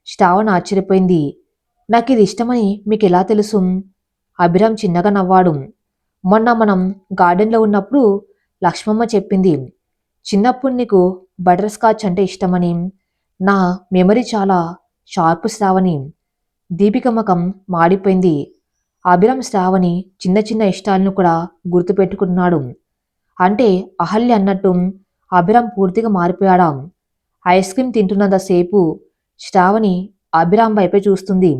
శ్రావణ్ ఆశ్చర్యపోయింది. నాకు ఇది ఇష్టమని మీకు ఎలా తెలుసు? అభిరామ్ చిన్నగా నవ్వాడు. మొన్న మనం గార్డెన్లో ఉన్నప్పుడు లక్ష్మమ్మ చెప్పింది. చిన్నప్పుడు నీకు బటర్ స్కాచ్ అంటే ఇష్టమని. నా మెమరీ చాలా షార్ప్ శ్రావణి. దీపిక ముఖం మాడిపోయింది. అభిరామ్ శ్రావణి చిన్న చిన్న ఇష్టాలను కూడా గుర్తుపెట్టుకున్నాడు. అంటే అహల్య అన్నట్టు అభిరామ్ పూర్తిగా మారిపోయాడా? ఐస్ క్రీమ్ తింటున్నంతసేపు శ్రావణి అభిరామ్ వైపే చూస్తుంది.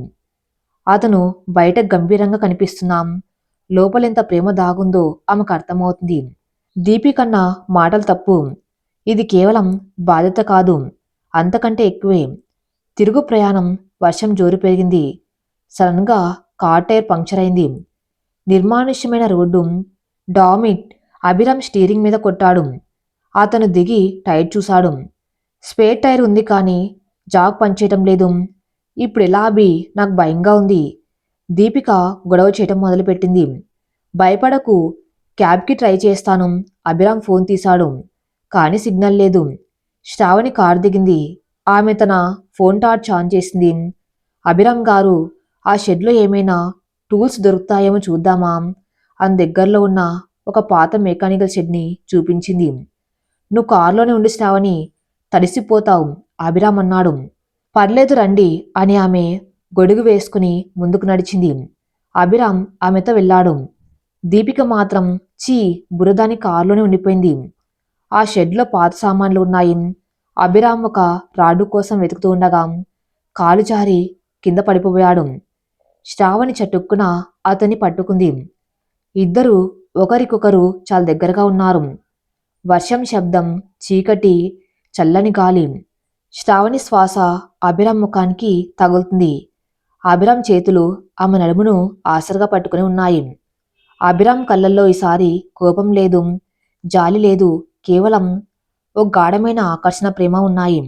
అతను బయట గంభీరంగా కనిపిస్తున్నాం, లోపలెంత ప్రేమ దాగుందో ఆమెకు అర్థమవుతుంది. దీపికన్నా మాటలు తప్పు. ఇది కేవలం బాధ్యత కాదు, అంతకంటే ఎక్కువే. తిరుగు ప్రయాణం. వర్షం జోరు పెరిగింది. సడన్గా కార్ టైర్ పంక్చర్ అయింది. నిర్మానుష్యమైన రోడ్డు. డామిట్. అభిరామ్ స్టీరింగ్ మీద కొట్టాడు. అతను దిగి టైర్ చూశాడు. స్పేర్ టైర్ ఉంది, కానీ జాక్ పనిచేయటం లేదు. ఇప్పుడు ఎలా అభి, నాకు భయంగా ఉంది. దీపిక గొడవ చేయటం మొదలుపెట్టింది. భయపడకు, క్యాబ్కి ట్రై చేస్తాను. అభిరామ్ ఫోన్ తీశాడు, కానీ సిగ్నల్ లేదు. శ్రావణి కారు దిగింది. ఆమె తన ఫోన్ టార్చ్ ఆన్ చేసింది. అభిరామ్ గారు, ఆ షెడ్లో ఏమైనా టూల్స్ దొరుకుతాయేమో చూద్దామా అని దగ్గరలో ఉన్న ఒక పాత మెకానికల్ షెడ్ని చూపించింది. నువ్వు కారులోనే ఉండి శ్రావణి, తడిసిపోతావు, అభిరామ్ అన్నాడు. పర్లేదు రండి అని ఆమె గొడుగు వేసుకుని ముందుకు నడిచింది. అభిరామ్ ఆమెతో వెళ్ళాడు. దీపిక మాత్రం చీ బురదాని కారులోనే ఉండిపోయింది. ఆ షెడ్లో పాత సామాన్లు ఉన్నాయి. అభిరామ్ ఒక రాడు కోసం వెతుకుతూ ఉండగా కాలు జారి కింద పడిపోయాడు. శ్రావణి చటుక్కున అతన్ని పట్టుకుంది. ఇద్దరు ఒకరికొకరు చాలా దగ్గరగా ఉన్నారు. వర్షం శబ్దం, చీకటి, చల్లని గాలి. శ్రావణి శ్వాస అభిరామ్ ముఖానికి తగులుతుంది. అభిరామ్ చేతులు ఆమె నడుమును ఆసరగా పట్టుకుని ఉన్నాయి. అభిరామ్ కళ్ళల్లో ఈసారి కోపం లేదు, జాలి లేదు, కేవలం ఓ గాఢమైన ఆకర్షణ, ప్రేమ ఉన్నాయి.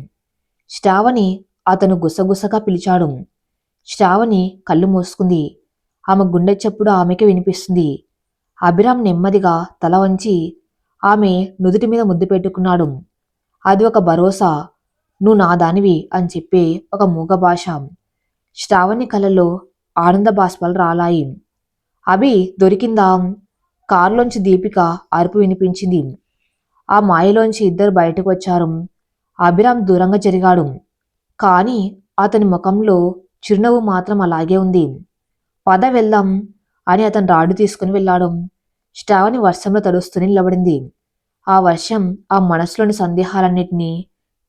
శ్రావణి, అతను గుసగుసగా పిలిచాడు. శ్రావణి కళ్ళు మూసుకుంది. ఆమె గుండె చప్పుడు ఆమెకే వినిపిస్తుంది. అభిరామ్ నెమ్మదిగా తల వంచి ఆమె నుదుటి మీద ముద్దు పెట్టుకున్నాడు. అది ఒక భరోసా, నువ్వు నా దానివి అని చెప్పే ఒక మూగ భాష. శ్రావణి కళ్ళలో ఆనంద బాష్పాలు రాలాయి. అభి దొరికిందా? కారులోంచి దీపిక అరుపు వినిపించింది. ఆ మాయలోంచి ఇద్దరు బయటకు వచ్చారు. అభిరామ్ దూరంగా జరిగాడు. కానీ అతని ముఖంలో చిరునవ్వు మాత్రం అలాగే ఉంది. పద వెళ్దాం అని అతను రాడు తీసుకుని వెళ్ళాడు. శ్రావణి వర్షంలో తడుస్తూనే నిలబడింది. ఆ వర్షం ఆ మనసులోని సందేహాలన్నిటినీ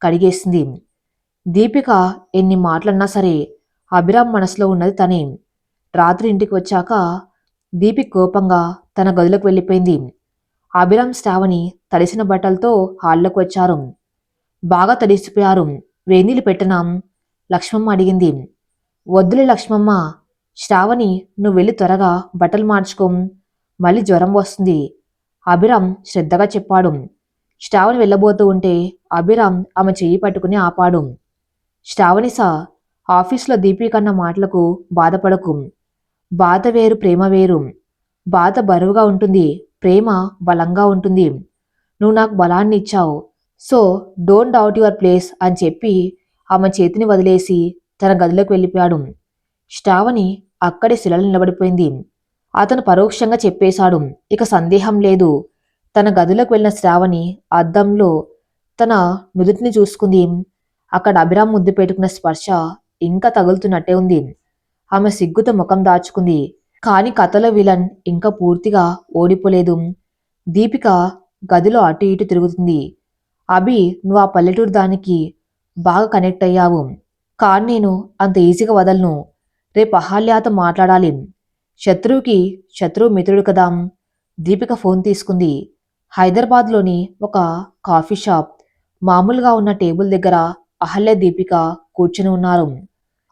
కడిగేసింది. దీపిక ఎన్ని మాటలన్నా సరే అభిరామ్ మనసులో ఉన్నది తనే. రాత్రి ఇంటికి వచ్చాక దీపిక కోపంగా తన గదిలోకి వెళ్ళిపోయింది. అభిరామ్ శ్రావణి తడిసిన బట్టలతో హాల్లోకి వచ్చారు. బాగా తడిసిపోయారు. వేనీళ్ళు పెట్టనా? లక్ష్మమ్మ అడిగింది. వద్దులే లక్ష్మమ్మ, శ్రావణి నువ్వు వెళ్ళి త్వరగా బట్టలు మార్చుకో, మళ్ళీ జ్వరం వస్తుంది అభిరామ్ శ్రద్ధగా చెప్పాడు. శ్రావణి వెళ్ళబోతూ ఉంటే అభిరామ్ ఆమె చెయ్యి పట్టుకుని ఆపాడు. శ్రావణిసా, ఆఫీసులో దీపికన్న మాటలకు బాధపడకు. బాధ వేరు, ప్రేమ వేరు. బాధ బరువుగా ఉంటుంది, ప్రేమ బలంగా ఉంటుంది. నువ్వు నాకు బలాన్ని ఇచ్చావు, so don't doubt your place అని చెప్పి ఆమె చేతిని వదిలేసి తన గదిలోకి వెళ్ళిపోయాడు. శ్రావణి అక్కడే శిలలో నిలబడిపోయింది. అతను పరోక్షంగా చెప్పేశాడు. ఇక సందేహం లేదు. తన గదిలోకి వెళ్ళిన శ్రావణి అద్దంలో తన నుదుటిని చూసుకుంది. అక్కడ అభిరామ్ ముద్దు పెట్టుకున్న స్పర్శ ఇంకా తగులుతున్నట్టే ఉంది. ఆమె సిగ్గుతో ముఖం దాచుకుంది. కాని కథలో విలన్ ఇంకా పూర్తిగా ఓడిపోలేదు. దీపిక గదిలో అటు ఇటు తిరుగుతుంది. అభి, నువ్వు ఆ పల్లెటూరు దానికి బాగా కనెక్ట్ అయ్యావు, కానీ నేను అంత ఈజీగా వదలను. రేపు అహల్యతో మాట్లాడాలి. శత్రువుకి శత్రువు మిత్రుడు కదా. దీపిక ఫోన్ తీసుకుంది. హైదరాబాద్లోని ఒక కాఫీ షాప్ మామూలుగా ఉన్న టేబుల్ దగ్గర అహల్య దీపిక కూర్చుని ఉన్నారు.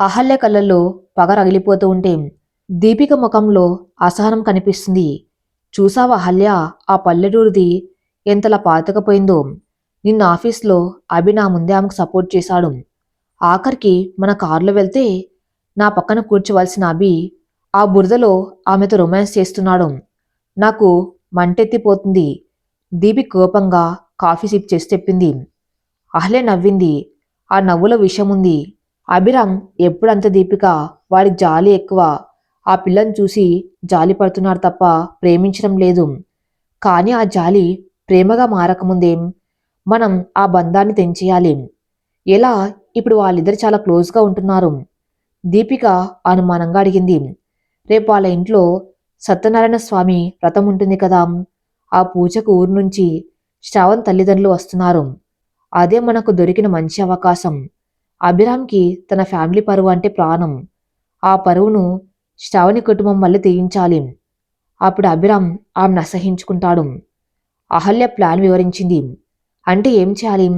అహల్య కళ్ళల్లో పగ రగిలిపోతూ ఉంటే దీపిక ముఖంలో అసహనం కనిపిస్తుంది. చూసావా అహల్య, ఆ పల్లెటూరిది ఎంతలా పాతకపోయిందో. నిన్న ఆఫీస్లో అభి నా ముందే ఆమెకు సపోర్ట్ చేశాడు. ఆఖరికి మన కారులో వెళ్తే నా పక్కన కూర్చోవలసిన అభి ఆ బురదలో ఆమెతో రొమాన్స్ చేస్తున్నాడు. నాకు మంటెత్తిపోతుంది. దీపిక కోపంగా కాఫీ సిప్ చేసి చెప్పింది. అహ్లే నవ్వింది. ఆ నవ్వులో విషముంది. అభిరామ్ ఎప్పుడంత దీపిక, వాడికి జాలి ఎక్కువ. ఆ పిల్లని చూసి జాలి పడుతున్నారు తప్ప ప్రేమించడం లేదు. కానీ ఆ జాలి ప్రేమగా మారకముందేం మనం ఆ బంధాన్ని తెంచేయాలి. ఎలా? ఇప్పుడు వాళ్ళిద్దరు చాలా క్లోజ్గా ఉంటున్నారు. దీపిక అనుమానంగా అడిగింది. రేపు వాళ్ళ ఇంట్లో సత్యనారాయణ స్వామి వ్రతం ఉంటుంది కదా. ఆ పూజకు ఊరు నుంచి శ్రావణ్ తల్లిదండ్రులు వస్తున్నారు. అదే మనకు దొరికిన మంచి అవకాశం. అభిరామ్కి తన ఫ్యామిలీ పరువు అంటే ప్రాణం. ఆ పరువును శ్రావణి కుటుంబం మళ్ళీ తీయించాలి. అప్పుడు అభిరామ్ ఆమెను అసహించుకుంటాడు. అహల్య ప్లాన్ వివరించింది. అంటే ఏం చేయాలి?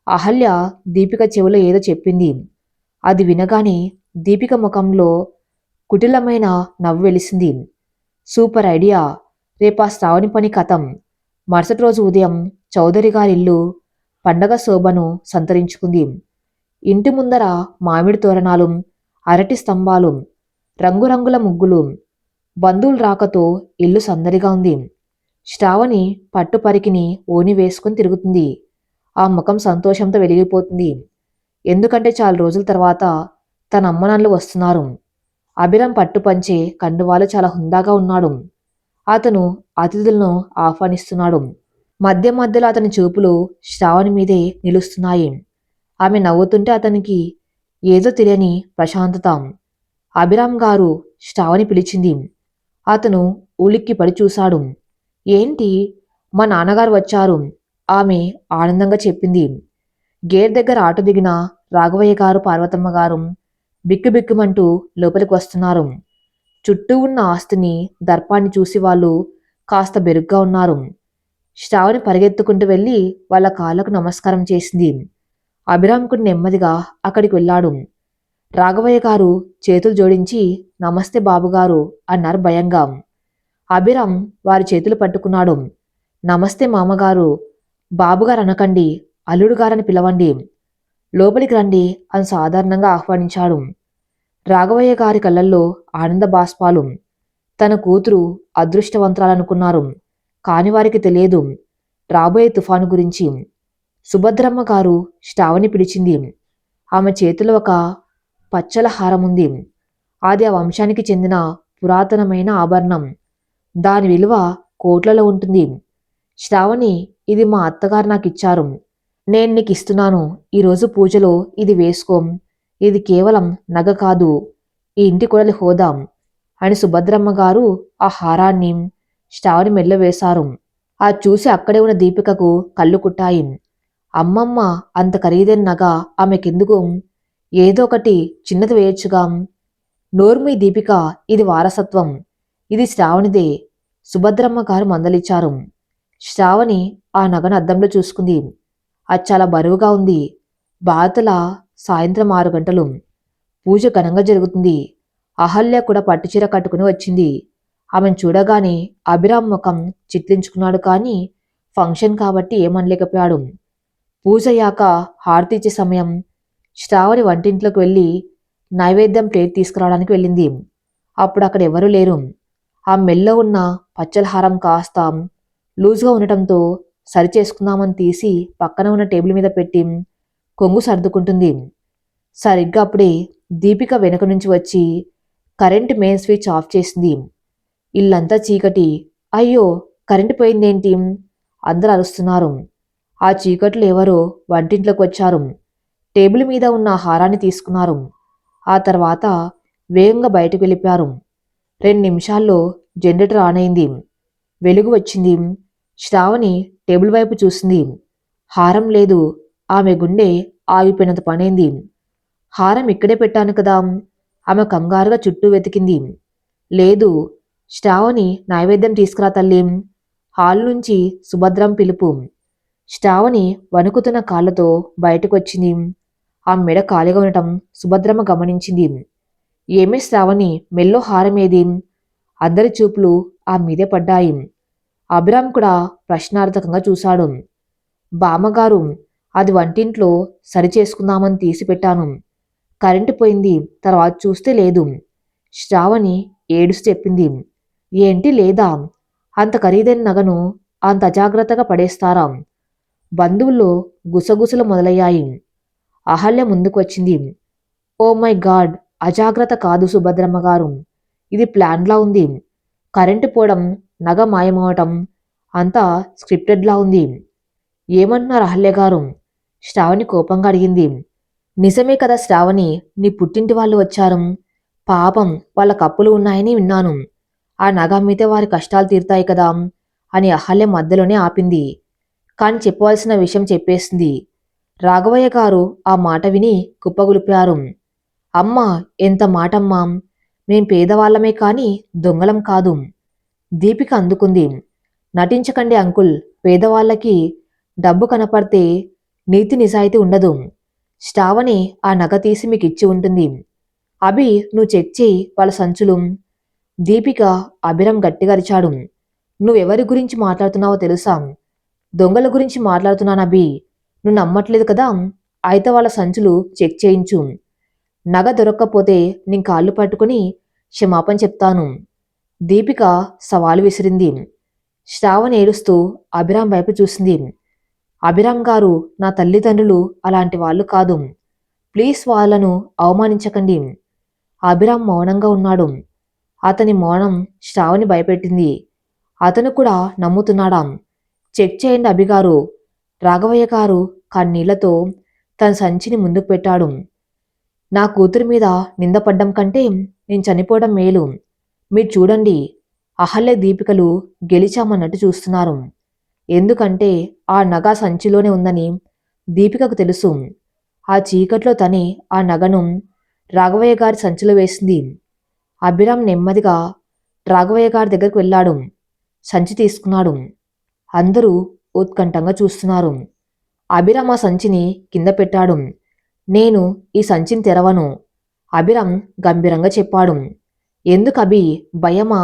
అహల్య దీపిక చెవిలో ఏదో చెప్పింది. అది వినగానే దీపిక ముఖంలో కుటిలమైన నవ్వు వెలిసింది. Super idea. రేపా శ్రావణి పని కథం. మరుసటి రోజు ఉదయం చౌదరి గారిల్లు పండగ శోభను సంతరించుకుంది. ఇంటి ముందర మామిడి తోరణాలు, అరటి స్తంభాలు, రంగురంగుల ముగ్గులు. బంధువుల రాకతో ఇల్లు సందడిగా ఉంది. శ్రావణి పట్టు పరికిని ఓని వేసుకుని తిరుగుతుంది. ఆ ముఖం సంతోషంతో వెలిగిపోతుంది. ఎందుకంటే చాలా రోజుల తర్వాత తన అమ్మనాన్నలు వస్తున్నారు. అభిరామ్ పట్టుపంచే కండువాలు చాలా హుందాగా ఉన్నాడు. అతను అతిథులను ఆహ్వానిస్తున్నాడు. మధ్య మధ్యలో అతని చూపులు శ్రావణి మీదే నిలుస్తున్నాయి. ఆమె నవ్వుతుంటే అతనికి ఏదో తెలియని ప్రశాంతత. అభిరామ్ గారు, శ్రావణి పిలిచింది. అతను ఉలిక్కి పడి చూశాడు. ఏంటి? మా నాన్నగారు వచ్చారు, ఆమె ఆనందంగా చెప్పింది. గేట్ దగ్గర ఆటో దిగిన రాఘవయ్య గారు, పార్వతమ్మ గారు బిక్కుబిక్కుమంటూ లోపలికి వస్తున్నారు. చుట్టూ ఉన్న ఆస్తిని, దర్పాన్ని చూసి వాళ్ళు కాస్త బెరుగ్గా ఉన్నారు. శ్రావణి పరిగెత్తుకుంటూ వెళ్ళి వాళ్ళ కాళ్ళకు నమస్కారం చేసింది. అభిరామ్ కూడా నెమ్మదిగా అక్కడికి వెళ్ళాడు. రాఘవయ్య గారు చేతులు జోడించి నమస్తే బాబుగారు అన్నారు భయంగా. అభిరామ్ వారి చేతులు పట్టుకున్నాడు. నమస్తే మామగారు, బాబుగారు అనకండి, అల్లుడు గారని పిలవండి, లోపలికి రండి అని సాధారణంగా ఆహ్వానించాడు. రాఘవయ్య గారి కళ్ళల్లో ఆనంద బాష్పాలు. తన కూతురు అదృష్టవంతురాలనుకున్నారు. కాని వారికి తెలియదు రాబోయే తుఫాను గురించి. సుభద్రమ్మ గారు శ్రావణి పిలిచింది. ఆమె చేతిలో ఒక పచ్చల హారముంది. అది ఆ వంశానికి చెందిన పురాతనమైన ఆభరణం. దాని విలువ కోట్లలో ఉంటుంది. శ్రావణి, ఇది మా అత్తగారు నాకిచ్చారు. నేను నీకు ఇస్తున్నాను. ఈరోజు పూజలో ఇది వేసుకోం. ఇది కేవలం నగ కాదు, ఈ ఇంటి కొడలి హోదా అని సుభద్రమ్మ గారు ఆ హారాన్ని శ్రావణి మెల్ల వేశారు. ఆ చూసి అక్కడే ఉన్న దీపికకు కళ్ళు కుట్టాయి. అమ్మమ్మ, అంత ఖరీదైన నగ ఆమెకెందుకు? ఏదో ఒకటి చిన్నది వేయొచ్చుగా. నోర్మీ దీపిక, ఇది వారసత్వం. ఇది శ్రావణిదే. సుభద్రమ్మ గారు మందలిచ్చారు. శ్రావణి ఆ నగను అద్దంలో చూసుకుంది. అది చాలా బరువుగా ఉంది. బాతల సాయంత్రం 6 గంటలు. పూజ ఘనంగా జరుగుతుంది. అహల్య కూడా పట్టుచీర కట్టుకుని వచ్చింది. ఆమెను చూడగానే అభిరామ్ ముఖం చిట్లించుకున్నాడు. కానీ ఫంక్షన్ కాబట్టి ఏమనలేకపోయాడు. పూజ అయ్యాక హారతి ఇచ్చే సమయం. శ్రావణి వంటింట్లోకి వెళ్ళి నైవేద్యం ప్లేట్ తీసుకురావడానికి వెళ్ళింది. అప్పుడు అక్కడ ఎవరూ లేరు. ఆ మెల్లో ఉన్న పచ్చల హారం కాస్త లూజ్గా ఉండటంతో సరిచేసుకుందామని తీసి పక్కన ఉన్న టేబుల్ మీద పెట్టి కొంగు సర్దుకుంటుంది. సరిగ్గా అప్పుడే దీపిక వెనుక నుంచి వచ్చి కరెంట్ మెయిన్ స్విచ్ ఆఫ్ చేసింది. ఇల్లంతా చీకటి. అయ్యో, కరెంటు పోయిందేంటి? అందరూ అరుస్తున్నారు. ఆ చీకట్లో ఎవరో వంటింట్లోకి వచ్చారు. టేబుల్ మీద ఉన్న హారాన్ని తీసుకున్నారు. ఆ తర్వాత వేగంగా బయటకు వెళ్ళిపోయారు. 2 నిమిషాల్లో జనరేటర్ ఆన్ అయింది. వెలుగు వచ్చింది. శ్రావణి టేబుల్ వైపు చూసింది. హారం లేదు. ఆమె గుండె ఆగిపోయినంత పనైంది. హారం ఇక్కడే పెట్టాను కదా. ఆమె కంగారుగా చుట్టూ వెతికింది. లేదు. శ్రావణి, నైవేద్యం తీసుకురా తల్లి. హాల్ నుంచి సుభద్రం పిలుపు. శ్రావణి వణుకుతున్న కాళ్లతో బయటకొచ్చింది. ఆ మెడ ఖాళీగా ఉండటం సుభద్రమ్మ గమనించింది. ఏమే శ్రావణి, మెల్లో హారమేది? అందరి చూపులు ఆ మీదే పడ్డాయి. అభిరామ్ కూడా ప్రశ్నార్థకంగా చూశాడు. బామ్మగారు, అది వంటింట్లో సరిచేసుకుందామని తీసిపెట్టాను. కరెంటు పోయింది. తర్వాత చూస్తే లేదు. శ్రావణి ఏడుస్తూ చెప్పింది. ఏంటి లేదా? అంత ఖరీదైన నగను అంత అజాగ్రత్తగా పడేస్తారా? బంధువుల్లో గుసగుసలు మొదలయ్యాయి. అహల్య ముందుకు వచ్చింది. ఓ మై గాడ్, అజాగ్రత్త కాదు సుభద్రమ్మ గారు. ఇది ప్లాన్లా ఉంది. కరెంటు పోవడం, నగ మాయమవటం అంతా స్క్రిప్టెడ్లా ఉంది. ఏమంటున్నారు అహల్య గారు? శ్రావణి కోపంగా అడిగింది. నిజమే కదా శ్రావణి, నీ పుట్టింటి వాళ్ళు వచ్చారు. పాపం, వాళ్ళ కప్పులు ఉన్నాయని విన్నాను. ఆ నగ అమ్మితే వారి కష్టాలు తీరుతాయి కదా అని అహల్య మధ్యలోనే ఆపింది. కాని చెప్పవలసిన విషయం చెప్పేసింది. రాఘవయ్య గారు ఆ మాట విని కుప్పగులిపారు. అమ్మా, ఎంత మాటమ్మా! మేం పేదవాళ్లమే కాని దొంగలం కాదు. దీపిక అందుకుంది. నటించకండి అంకుల్. పేదవాళ్ళకి డబ్బు కనపడితే నీతి నిజాయితీ ఉండదు. శ్రావణి ఆ నగ తీసి మీకిచ్చి ఉంటుంది. అభి, నువ్వు చెక్ చేయి వాళ్ళ సంచులు. దీపిక అభిరం గట్టిగా అరిచాడు. నువ్వెవరి గురించి మాట్లాడుతున్నావో తెలుసా? దొంగల గురించి మాట్లాడుతున్నాను అభి. నువ్వు నమ్మట్లేదు కదా? అయితే వాళ్ళ సంచులు చెక్ చేయించు. నగ దొరక్కపోతే నీ కాళ్ళు పట్టుకుని క్షమాపణ చెప్తాను. దీపిక సవాలు విసిరింది. శ్రావణి ఏడుస్తూ అభిరామ్ వైపు చూసింది. అభిరామ్ గారు, నా తల్లిదండ్రులు అలాంటి వాళ్ళు కాదు. ప్లీజ్ వాళ్ళను అవమానించకండి. అభిరామ్ మౌనంగా ఉన్నాడు. అతని మౌనం శ్రావణి భయపెట్టింది. అతను కూడా నమ్ముతున్నాడా? చెక్ చేయండి అభిగారు. రాఘవయ్య గారు కన్నీళ్లతో తన సంచిని ముందుకు పెట్టాడు. నా కూతురి మీద నిందపడ్డం కంటే నేను చనిపోవడం మేలు. మీరు చూడండి. అహల్య దీపికలు గెలిచామన్నట్టు చూస్తున్నారు. ఎందుకంటే ఆ నగ సంచిలోనే ఉందని దీపికకు తెలుసు. ఆ చీకట్లో తనే ఆ నగను రాఘవయ్య గారి సంచిలో వేసింది. అభిరామ్ నెమ్మదిగా రాఘవయ్య గారి దగ్గరికి వెళ్ళాడు. సంచి తీసుకున్నాడు. అందరూ ఉత్కంఠంగా చూస్తున్నారు. అభిరామ్ ఆ సంచిని కింద పెట్టాడు. నేను ఈ సంచిని తెరవను, అభిరామ్ గంభీరంగా చెప్పాడు. ఎందుకు అభి? భయమా?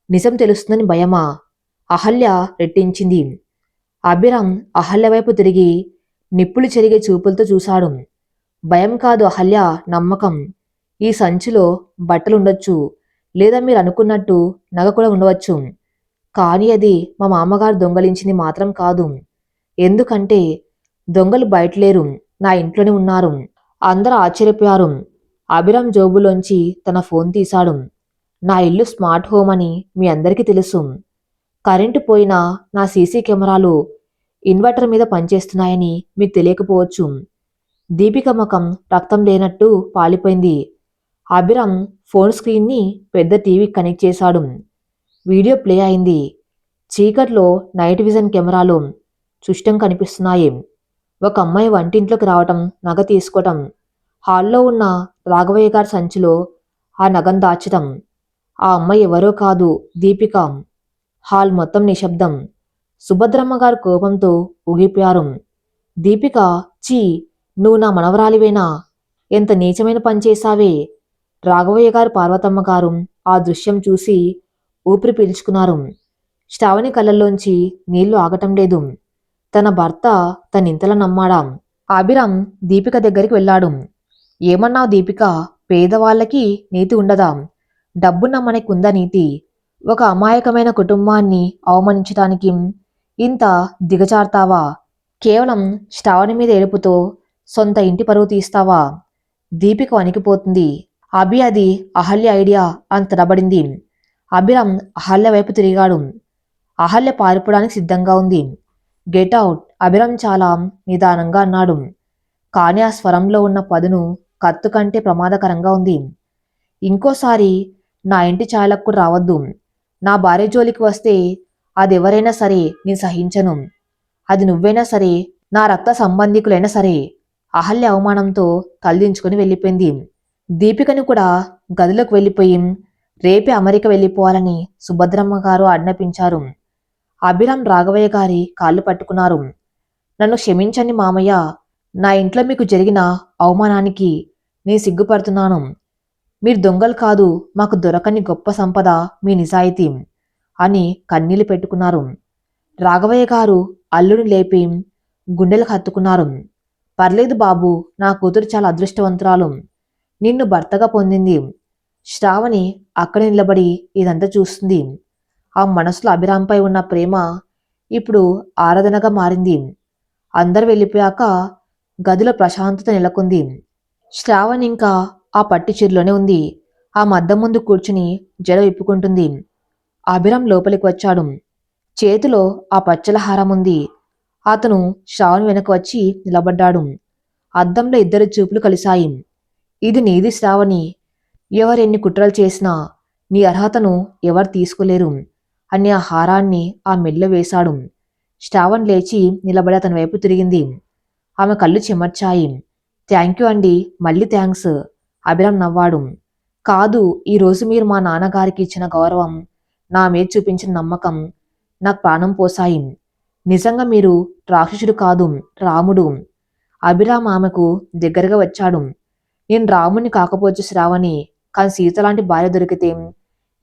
నిజం తెలుస్తుందని భయమా? అహల్య రెట్టించింది. అభిరామ్ అహల్య వైపు తిరిగి నిప్పులు చెరిగే చూపులతో చూశాడు. భయం కాదు అహల్య, నమ్మకం. ఈ సంచిలో బట్టలు ఉండొచ్చు, లేదా మీరు అనుకున్నట్టు నగ కూడా ఉండవచ్చు. కానీ అది మా మామగారు దొంగలించింది మాత్రం కాదు. ఎందుకంటే దొంగలు బయట లేరు, నా ఇంట్లోనే ఉన్నారు. అందరూ ఆశ్చర్యపోయారు. అభిరామ్ జోబులోంచి తన ఫోన్ తీశాడు. నా ఇల్లు స్మార్ట్ హోమ్ అని మీ అందరికీ తెలుసు. కరెంటు పోయినా నా సీసీ కెమెరాలు ఇన్వర్టర్ మీద పనిచేస్తున్నాయని మీకు తెలియకపోవచ్చు. దీపిక ముఖం రక్తం లేనట్టు పాలిపోయింది. అభిరామ్ ఫోన్ స్క్రీన్ని పెద్ద టీవీ కనెక్ట్ చేశాడు. వీడియో ప్లే అయింది. చీకట్లో నైట్ విజన్ కెమెరాలు చుష్టం కనిపిస్తున్నాయి. ఒక అమ్మాయి వంటింట్లోకి రావటం, నగ తీసుకోవటం, హాల్లో ఉన్న రాఘవయ్య గారి సంచిలో ఆ నగను దాచటం. ఆ అమ్మాయి ఎవరో కాదు, దీపిక. హాల్ మొత్తం నిశ్శబ్దం. సుభద్రమ్మ గారు కోపంతో ఊగిపోయారు. దీపిక, చీ, నువ్వు నా మనవరాలివేనా? ఎంత నీచమైన పని చేశావే! రాఘవయ్య గారు, పార్వతమ్మ గారు ఆ దృశ్యం చూసి ఊపిరి పీల్చుకున్నారు. శ్రావణి కళ్ళల్లోంచి నీళ్లు ఆగటం లేదు. తన భర్త తనింతలా నమ్మాడా? అభిరామ్ దీపిక దగ్గరికి వెళ్ళాడు. ఏమన్నావు దీపిక? పేదవాళ్ళకి నీతి ఉండదా? డబ్బున్న మనకుందా నీతి? ఒక అమాయకమైన కుటుంబాన్ని అవమానించటానికి ఇంత దిగజారుతావా? కేవలం శ్రావణి మీద ఏడుపుతో సొంత ఇంటి పరువు తీస్తావా? దీపిక వణికిపోతుంది. అది అహల్య ఐడియా అని తడబడింది. అభిరామ్ అహల్య వైపు తిరిగాడు. అహల్య పారిపోవడానికి సిద్ధంగా ఉంది. గెట్ అవుట్, అభిరామ్ చాలా నిదానంగా అన్నాడు. కానీ ఆ స్వరంలో ఉన్న పదును కత్తు కంటే ప్రమాదకరంగా ఉంది. ఇంకోసారి నా ఇంటి ఛాయలకు కూడా రావద్దు. నా భార్య జోలికి వస్తే అదెవరైనా సరే నేను సహించను. అది నువ్వైనా సరే, నా రక్త సంబంధికులైనా సరే. అహల్య అవమానంతో తలదించుకుని వెళ్ళిపోయింది. దీపికను కూడా గదిలోకి వెళ్ళిపోయి రేపే అమెరికా వెళ్ళిపోవాలని సుభద్రమ్మ గారు ఆజ్ఞాపించారు. అభిరామ్ రాఘవయ్య గారి కాళ్ళు పట్టుకున్నారు. నన్ను క్షమించండి మామయ్య. నా ఇంట్లో మీకు జరిగిన అవమానానికి నేను సిగ్గుపడుతున్నాను. మీరు దొంగలు కాదు, మాకు దొరకని గొప్ప సంపద మీ నిజాయితీ అని కన్నీళ్లు పెట్టుకున్నారు. రాఘవయ్య గారు అల్లుడిని లేపి గుండెలకు హత్తుకున్నారు. పర్లేదు బాబు, నా కూతురు చాలా అదృష్టవంతురాలు. నిన్ను భర్తగా పొందింది. శ్రావణి అక్కడ నిలబడి ఇదంతా చూస్తుంది. ఆ మనసులో అభిరాంపై ఉన్న ప్రేమ ఇప్పుడు ఆరాధనగా మారింది. అందరు వెళ్ళిపోయాక గదిలో ప్రశాంతత నెలకొంది. శ్రావణి ఇంకా ఆ పట్టి చీరలోనే ఉంది. ఆ మద్దం ముందు కూర్చుని జడ విప్పుకుంటుంది. అభిరామ్ లోపలికి వచ్చాడు. చేతిలో ఆ పచ్చల హారం ఉంది. అతను శ్రావణి వెనక వచ్చి నిలబడ్డాడు. అద్దంలో ఇద్దరి చూపులు కలిశాయి. ఇది నీది శ్రావణి. ఎవరెన్ని కుట్రలు చేసినా నీ అర్హతను ఎవరు తీసుకోలేరు అని ఆ హారాన్ని ఆ మెడలో వేశాడు. శ్రావణ్ లేచి నిలబడి అతని వైపు తిరిగింది. ఆమె కళ్ళు చెమర్చాయి. థ్యాంక్ యూ అండి, మళ్ళీ థ్యాంక్స్. అభిరామ్ నవ్వాడు. కాదు, ఈరోజు మీరు మా నాన్నగారికి ఇచ్చిన గౌరవం, నా మీద చూపించిన నమ్మకం నాకు ప్రాణం పోసాయి. నిజంగా మీరు రాక్షసుడు కాదు, రాముడు. అభిరామ్ ఆమెకు దగ్గరగా వచ్చాడు. నేను రాముని కాకపోవచ్చు శ్రావణి, కానీ సీత లాంటి భార్య దొరికితే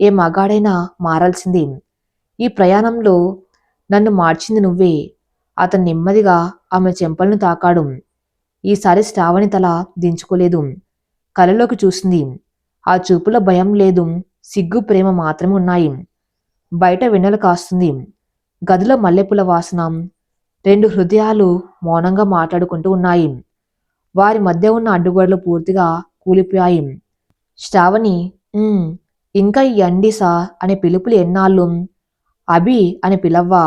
ఏ మగాడైనా మారాల్సింది. ఈ ప్రయాణంలో నన్ను మార్చింది నువ్వే. అతను నెమ్మదిగా ఆమె చెంపలను తాకాడు. ఈసారి శ్రావణి తల దించుకోలేదు. కళ్ళలోకి చూసింది. ఆ చూపులో భయం లేదు, సిగ్గు, ప్రేమ మాత్రమే ఉన్నాయి. బయట వెన్నెల కాస్తుంది. గదిలో మల్లెపూల వాసన. రెండు హృదయాలు మౌనంగా మాట్లాడుకుంటూ ఉన్నాయి. వారి మధ్య ఉన్న అడ్డుగోడలు పూర్తిగా కూలిపోయాయి. శ్రావణి, ఇంకా ఈ అండిసా అనే పిలుపులు ఎన్నాళ్ళు? అభి అని పిలవ్వా?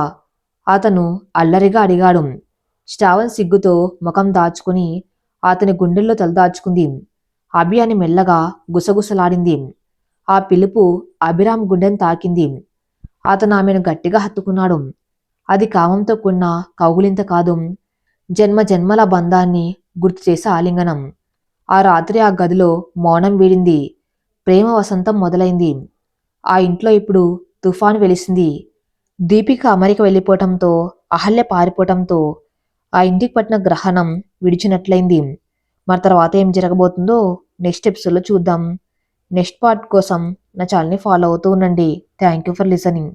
అతను అల్లరిగా అడిగాడు. శ్రావణ్ సిగ్గుతో ముఖం దాచుకుని అతని గుండెల్లో తలదాచుకుంది. అభి అని మెల్లగా గుసగుసలాడింది. ఆ పిలుపు అభిరామ్ గుండెను తాకింది. అతను ఆమెను గట్టిగా హత్తుకున్నాడు. అది కామంతో కూడిన కౌగులింత కాదు, జన్మ జన్మల బంధాన్ని గుర్తు చేసే ఆలింగనం. ఆ రాత్రి ఆ గదిలో మౌనం వీడింది. ప్రేమ వసంతం మొదలైంది. ఆ ఇంట్లో ఇప్పుడు తుఫాను వెలిసింది. దీపిక అమెరికా వెళ్ళిపోవటంతో, అహల్య పారిపోవటంతో ఆ ఇంటికి పట్టిన గ్రహణం విడిచినట్లయింది. మరి తర్వాత ఏం జరగబోతుందో నెక్స్ట్ ఎపిసోడ్లో చూద్దాం. నెక్స్ట్ పార్ట్ కోసం నా ఛానల్ని ఫాలో అవుతూ ఉండండి. Thank you for listening.